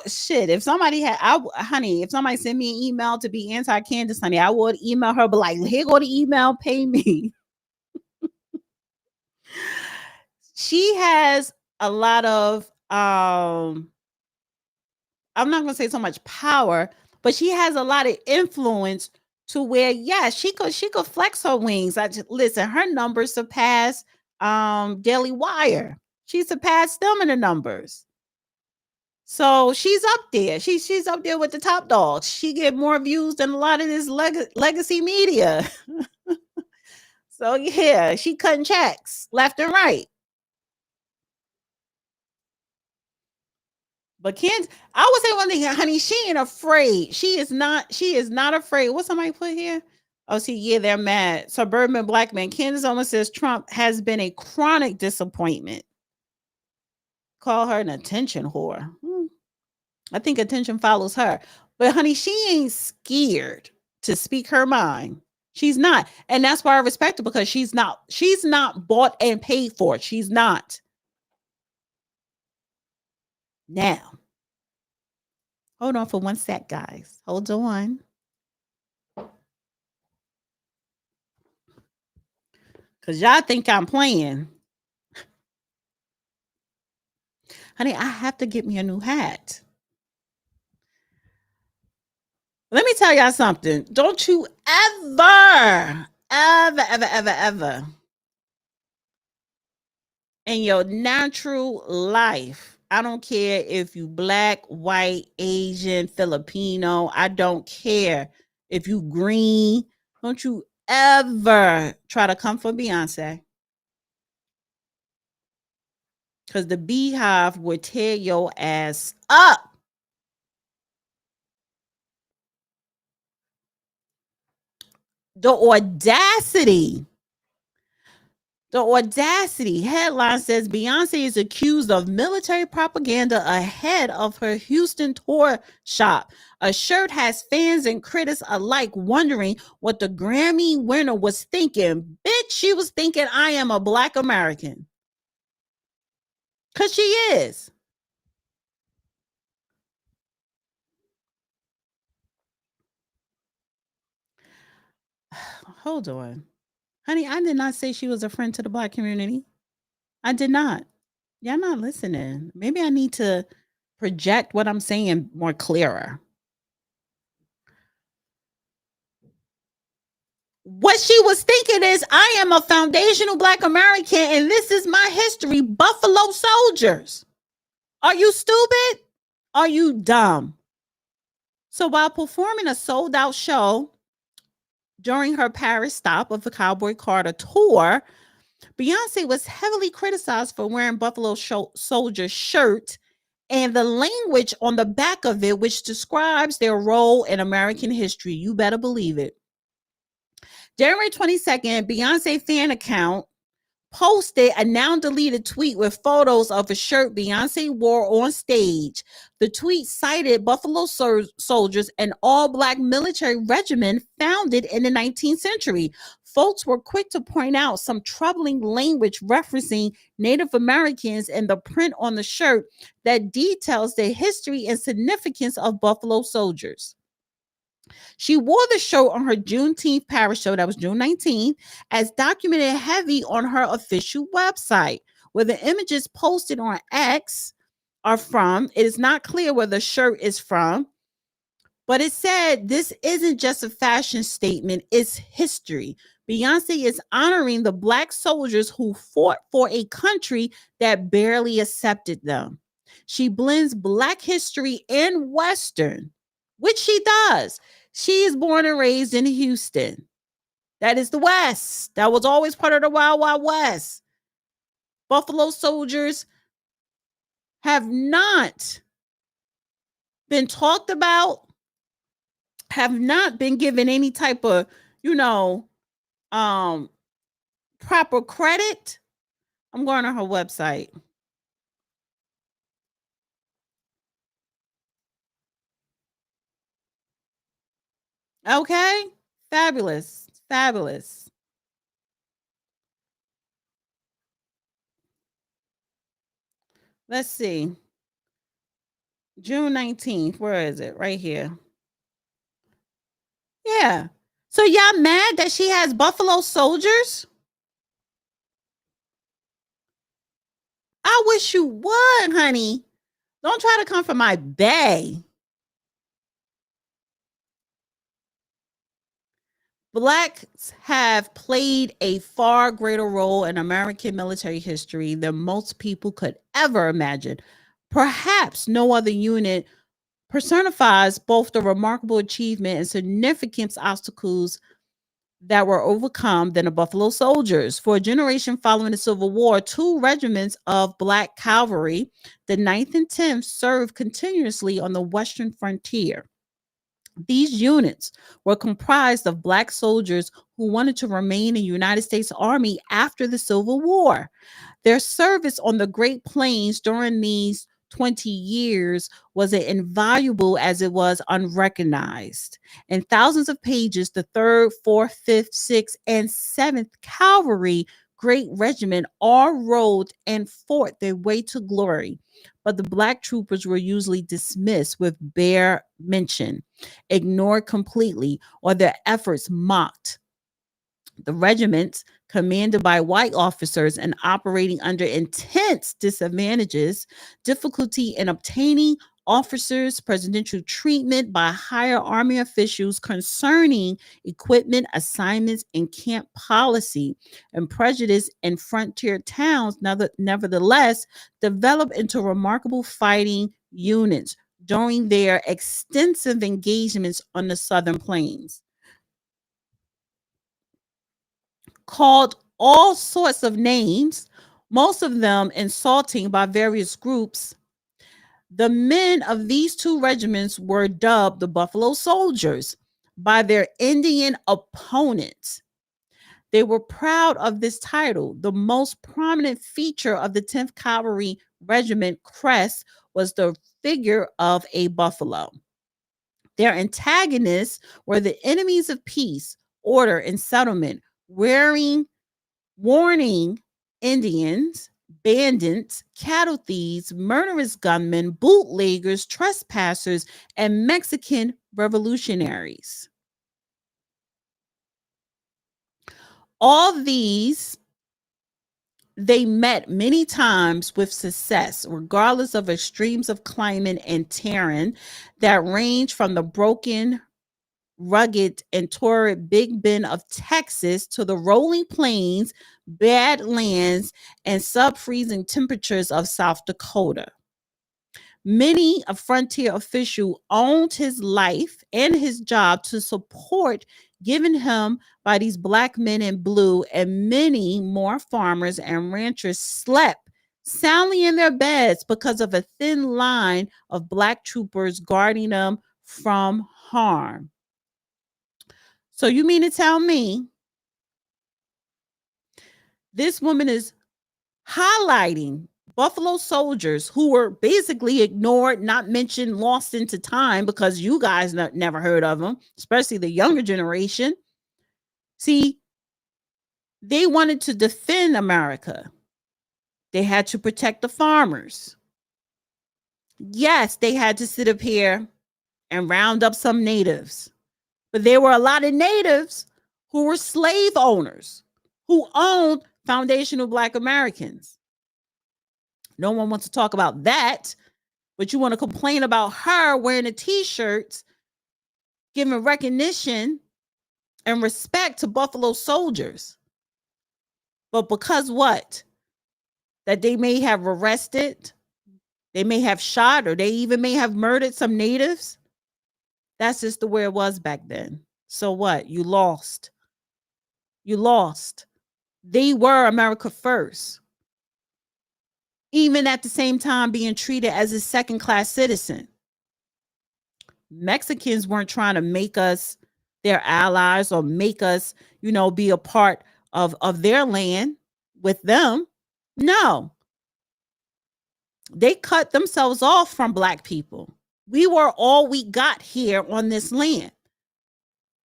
shit. If somebody if somebody sent me an email to be anti-Candace, honey, I would email her, but like, here go the email, pay me. She has a lot of I'm not gonna say so much power, but she has a lot of influence to where she could flex her wings. Listen, her numbers surpass Daily Wire. She surpassed them in the numbers. So she's up there. She's up there with the top dogs. She get more views than a lot of this legacy media. So yeah, she cutting checks left and right. But I would say one thing, honey, she ain't afraid. She is not afraid. What somebody put here? Oh, see, yeah, they're mad. Suburban black man. Candace Owens says Trump has been a chronic disappointment. Call her an attention whore. I think attention follows her. But honey, she ain't scared to speak her mind. She's not. And that's why I respect her, because she's not bought and paid for. She's not. Now, hold on for one sec, guys. Hold on. Because y'all think I'm playing. Honey, I have to get me a new hat. Let me tell y'all something. Don't you ever in your natural life, I don't care if you black, white, Asian, Filipino, I don't care if you green, don't you ever try to come for Beyonce. Because the beehive would tear your ass up. The audacity. The audacity. Headline says Beyonce is accused of military propaganda ahead of her Houston tour shop. A shirt has fans and critics alike wondering what the Grammy winner was thinking. Bitch, she was thinking I am a Black American. Because she is. Hold on. Honey, I did not say she was a friend to the Black community. I did not. Y'all not listening. Maybe I need to project what I'm saying more clearer. What she was thinking is, I am a foundational Black American and this is my history. Buffalo Soldiers. Are you stupid? Are you dumb? So while performing a sold out show during her Paris stop of the Cowboy Carter tour, Beyonce was heavily criticized for wearing Buffalo Soldier shirt and the language on the back of it, which describes their role in American history. You better believe it. January 22nd, Beyonce fan account posted a now deleted tweet with photos of a shirt Beyonce wore on stage. The tweet cited Buffalo Soldiers, an all-Black military regiment founded in the 19th century. Folks were quick to point out some troubling language referencing Native Americans in the print on the shirt that details the history and significance of Buffalo Soldiers. She wore the shirt on her Juneteenth Paris show, that was June 19th, as documented heavy on her official website, where the images posted on X are from. It is not clear where the shirt is from, but it said this isn't just a fashion statement, it's history. Beyonce is honoring the Black soldiers who fought for a country that barely accepted them. She blends Black history and Western, which she does. She is born and raised in Houston. That is the West. That was always part of the Wild Wild West. Buffalo Soldiers have not been talked about, have not been given any type of, proper credit. I'm going on her website. Okay. Fabulous. Fabulous. Let's see. June 19th. Where is it? Right here. Yeah. So y'all mad that she has Buffalo Soldiers? I wish you would, honey. Don't try to come for my bae. Blacks have played a far greater role in American military history than most people could ever imagine. Perhaps no other unit personifies both the remarkable achievement and significant obstacles that were overcome than the Buffalo Soldiers. For a generation following the Civil War, 2 regiments of Black cavalry, the 9th and 10th, served continuously on the western frontier. These units were comprised of Black soldiers who wanted to remain in the United States Army after the Civil War. Their service on the Great Plains during these 20 years was as invaluable as it was unrecognized. In thousands of pages, the 3rd, 4th, 5th, 6th, and 7th Cavalry Great Regiment all rode and fought their way to glory. But the Black troopers were usually dismissed with bare mention, ignored completely, or their efforts mocked. The regiments commanded by white officers and operating under intense disadvantages, difficulty in obtaining officers, presidential treatment by higher army officials concerning equipment assignments and camp policy, and prejudice in frontier towns nevertheless developed into remarkable fighting units during their extensive engagements on the Southern Plains. Called all sorts of names, most of them insulting by various groups, the men of these two regiments were dubbed the Buffalo Soldiers by their Indian opponents. They were proud of this title. The most prominent feature of the 10th Cavalry Regiment crest was the figure of a buffalo. Their antagonists were the enemies of peace, order, and settlement, warning Indians, bandits, cattle thieves, murderous gunmen, bootleggers, trespassers, and Mexican revolutionaries. All these they met many times with success, regardless of extremes of climate and terrain that range from the broken, rugged, and torrid Big Bend of Texas to the rolling plains, badlands, and sub-freezing temperatures of South Dakota. Many a frontier official owned his life and his job to support given him by these black men in blue, and many more farmers and ranchers slept soundly in their beds because of a thin line of black troopers guarding them from harm. So you mean to tell me this woman is highlighting Buffalo Soldiers who were basically ignored, not mentioned, lost into time because you guys never heard of them, especially the younger generation. See, they wanted to defend America. They had to protect the farmers. Yes, they had to sit up here and round up some natives. But there were a lot of natives who were slave owners, who owned foundational Black Americans. No one wants to talk about that, but you want to complain about her wearing the t-shirts, giving recognition and respect to Buffalo Soldiers. But because what? That they may have arrested, they may have shot, or they even may have murdered some natives. That's just the way it was back then. So what? You lost. You lost. They were America first. Even at the same time being treated as a second-class citizen. Mexicans weren't trying to make us their allies or make us, be a part of their land with them. No. They cut themselves off from Black people. We were all we got here on this land.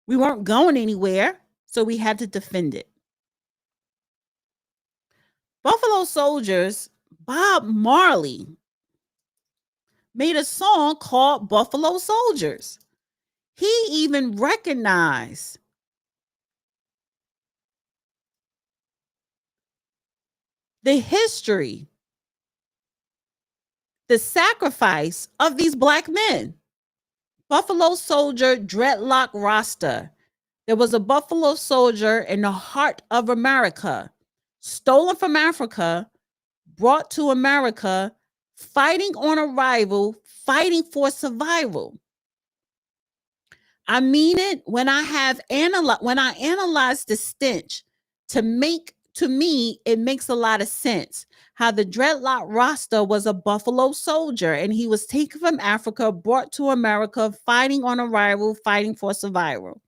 We weren't going anywhere, so we had to defend it. Buffalo Soldiers, Bob Marley made a song called Buffalo Soldiers. He even recognized the history, the sacrifice of these Black men. Buffalo Soldier Dreadlock Rasta. There was a Buffalo Soldier in the heart of America, stolen from Africa, brought to America, fighting on arrival, fighting for survival. I mean it when I analyze the stench to me, it makes a lot of sense how the Dreadlock Rasta was a Buffalo Soldier and he was taken from Africa, brought to America, fighting on arrival, fighting for survival.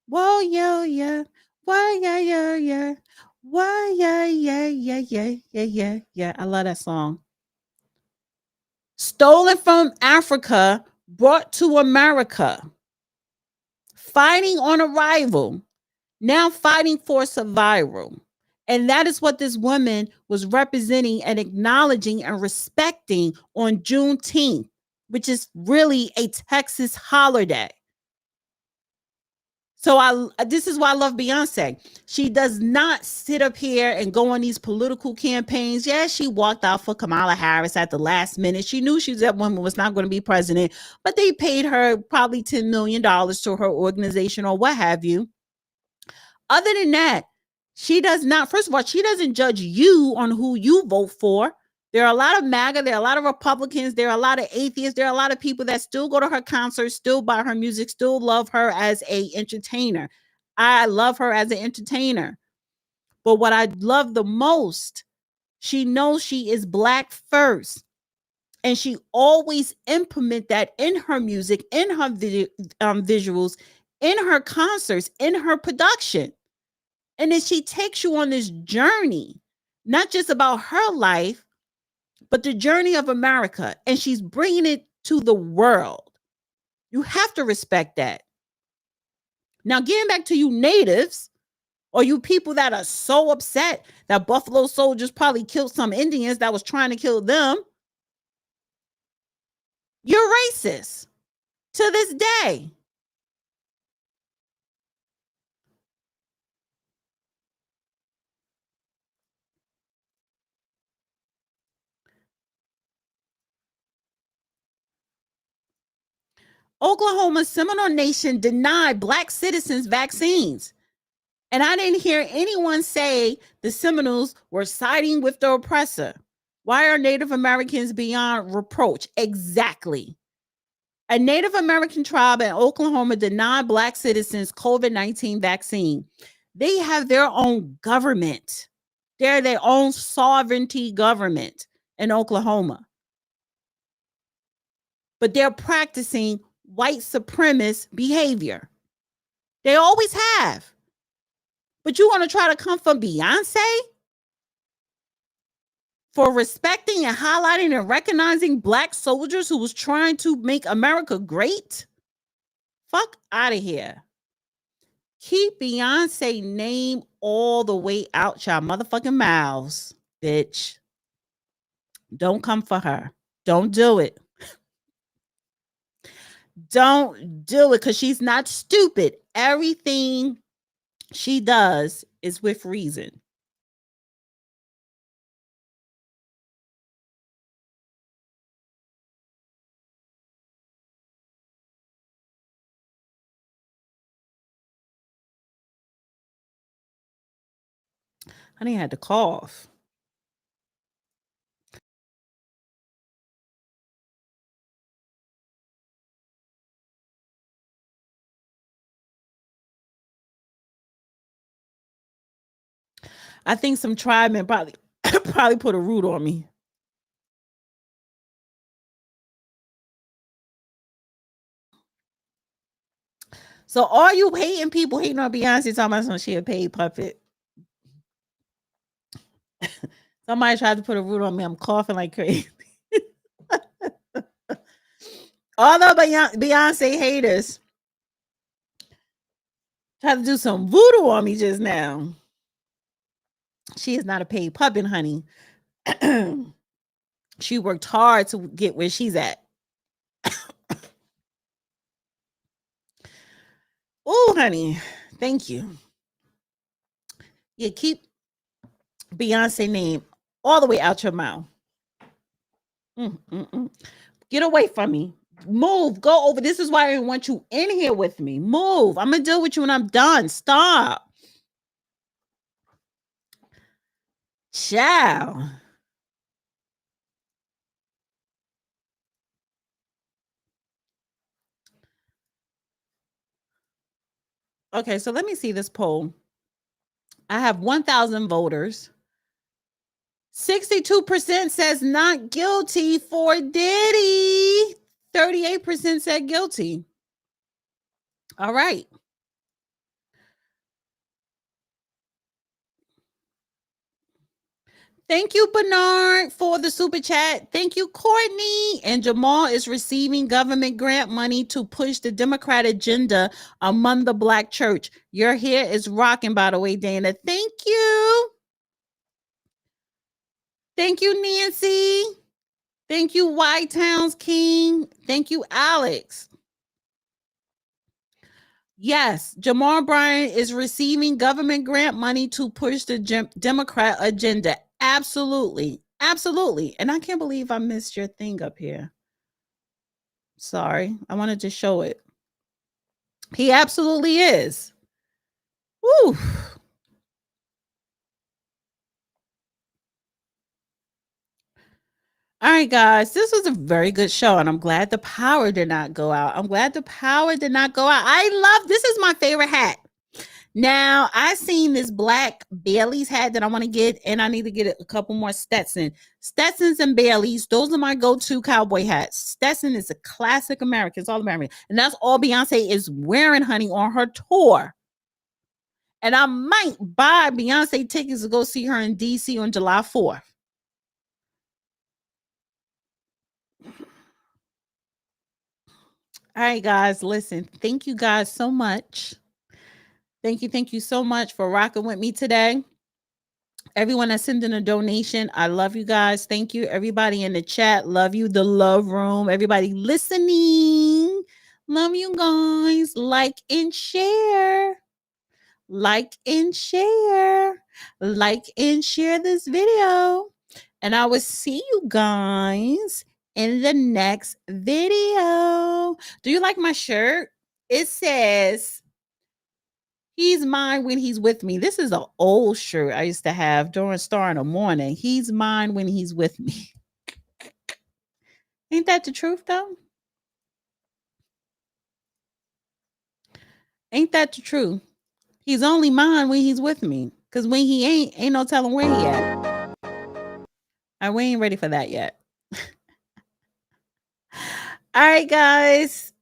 Whoa, yeah. Why, yeah. Why, yeah. I love that song. Stolen from Africa, brought to America, fighting on arrival, now fighting for survival. And that is what this woman was representing and acknowledging and respecting on Juneteenth, which is really a Texas holiday. So this is why I love Beyonce. She does not sit up here and go on these political campaigns. Yeah, she walked out for Kamala Harris at the last minute. She knew that woman was not going to be president, but they paid her probably $10 million to her organization or what have you. Other than that, she does not, first of all, she doesn't judge you on who you vote for. There are a lot of MAGA, there are a lot of Republicans, there are a lot of atheists, there are a lot of people that still go to her concerts, still buy her music, still love her as an entertainer. I love her as an entertainer. But what I love the most, she knows she is Black first. And she always implement that in her music, in her visuals, in her concerts, in her production. And then she takes you on this journey, not just about her life, but the journey of America. And she's bringing it to the world. You have to respect that. Now, getting back to you natives, or you people that are so upset that Buffalo Soldiers probably killed some Indians that was trying to kill them, you're racist to this day. Oklahoma Seminole Nation denied Black citizens vaccines. And I didn't hear anyone say the Seminoles were siding with the oppressor. Why are Native Americans beyond reproach? Exactly. A Native American tribe in Oklahoma denied Black citizens COVID-19 vaccine. They have their own government. They're their own sovereignty government in Oklahoma. But they're practicing white supremacist behavior. They always have. But you want to try to come from Beyonce for respecting and highlighting and recognizing Black soldiers who was trying to make America great? Fuck out of here. Keep Beyonce name all the way out y'all motherfucking mouths, bitch. Don't come for her. Don't do it. Don't do it, because she's not stupid. Everything she does is with reason. Honey, I had to cough. I think some tribemen probably put a root on me. So all you hating people hating on Beyonce talking about some she a paid puppet. Somebody tried to put a root on me. I'm coughing like crazy. All the Beyonce haters tried to do some voodoo on me just now. She is not a paid puppet, honey. She worked hard to get where she's at. Oh, honey. Thank you. Yeah, keep Beyonce name all the way out your mouth. Get away from me. Move. Go over. This is why I didn't want you in here with me. Move. I'm going to deal with you when I'm done. Stop. Ciao. Okay, so let me see this poll. I have 1,000 voters. 62% says not guilty for Diddy. 38% said guilty. All right. Thank you, Bernard, for the super chat. Thank you, Courtney. And Jamal is receiving government grant money to push the Democrat agenda among the Black church. Your hair is rocking, by the way, Dana. Thank you. Thank you, Nancy. Thank you, White Towns King. Thank you, Alex. Yes, Jamal Bryant is receiving government grant money to push the Democrat agenda. Absolutely. Absolutely. And I can't believe I missed your thing up here. Sorry. I wanted to show it. He absolutely is. Woo. All right, guys, this was a very good show, and I'm glad the power did not go out. I'm glad the power did not go out. I love this. Is my favorite hat. Now, I seen this black Bailey's hat that I want to get, and I need to get a couple more Stetson. Stetsons and Baileys, those are my go-to cowboy hats. Stetson is a classic American. It's all American. And that's all Beyonce is wearing, honey, on her tour. And I might buy Beyonce tickets to go see her in D.C. on July 4th. All right, guys, listen, thank you guys so much. Thank you so much for rocking with me today. Everyone that's sending a donation, I love you guys. Thank you. Everybody in the chat, love you. The love room, everybody listening, love you guys. Like and share. Like and share. Like and share this video. And I will see you guys in the next video. Do you like my shirt? It says, he's mine when he's with me. This is an old shirt I used to have during Star in the Morning. He's mine when he's with me. Ain't that the truth, though? Ain't that the truth? He's only mine when he's with me. Because when he ain't no telling where he at. We ain't ready for that yet. All right, guys.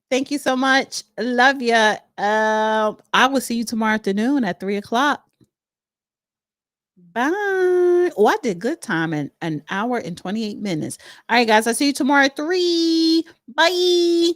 Thank you so much. Love ya. I will see you tomorrow afternoon at 3:00. Bye. Oh, I did good time in an hour and 28 minutes. All right, guys. I'll see you tomorrow at 3. Bye.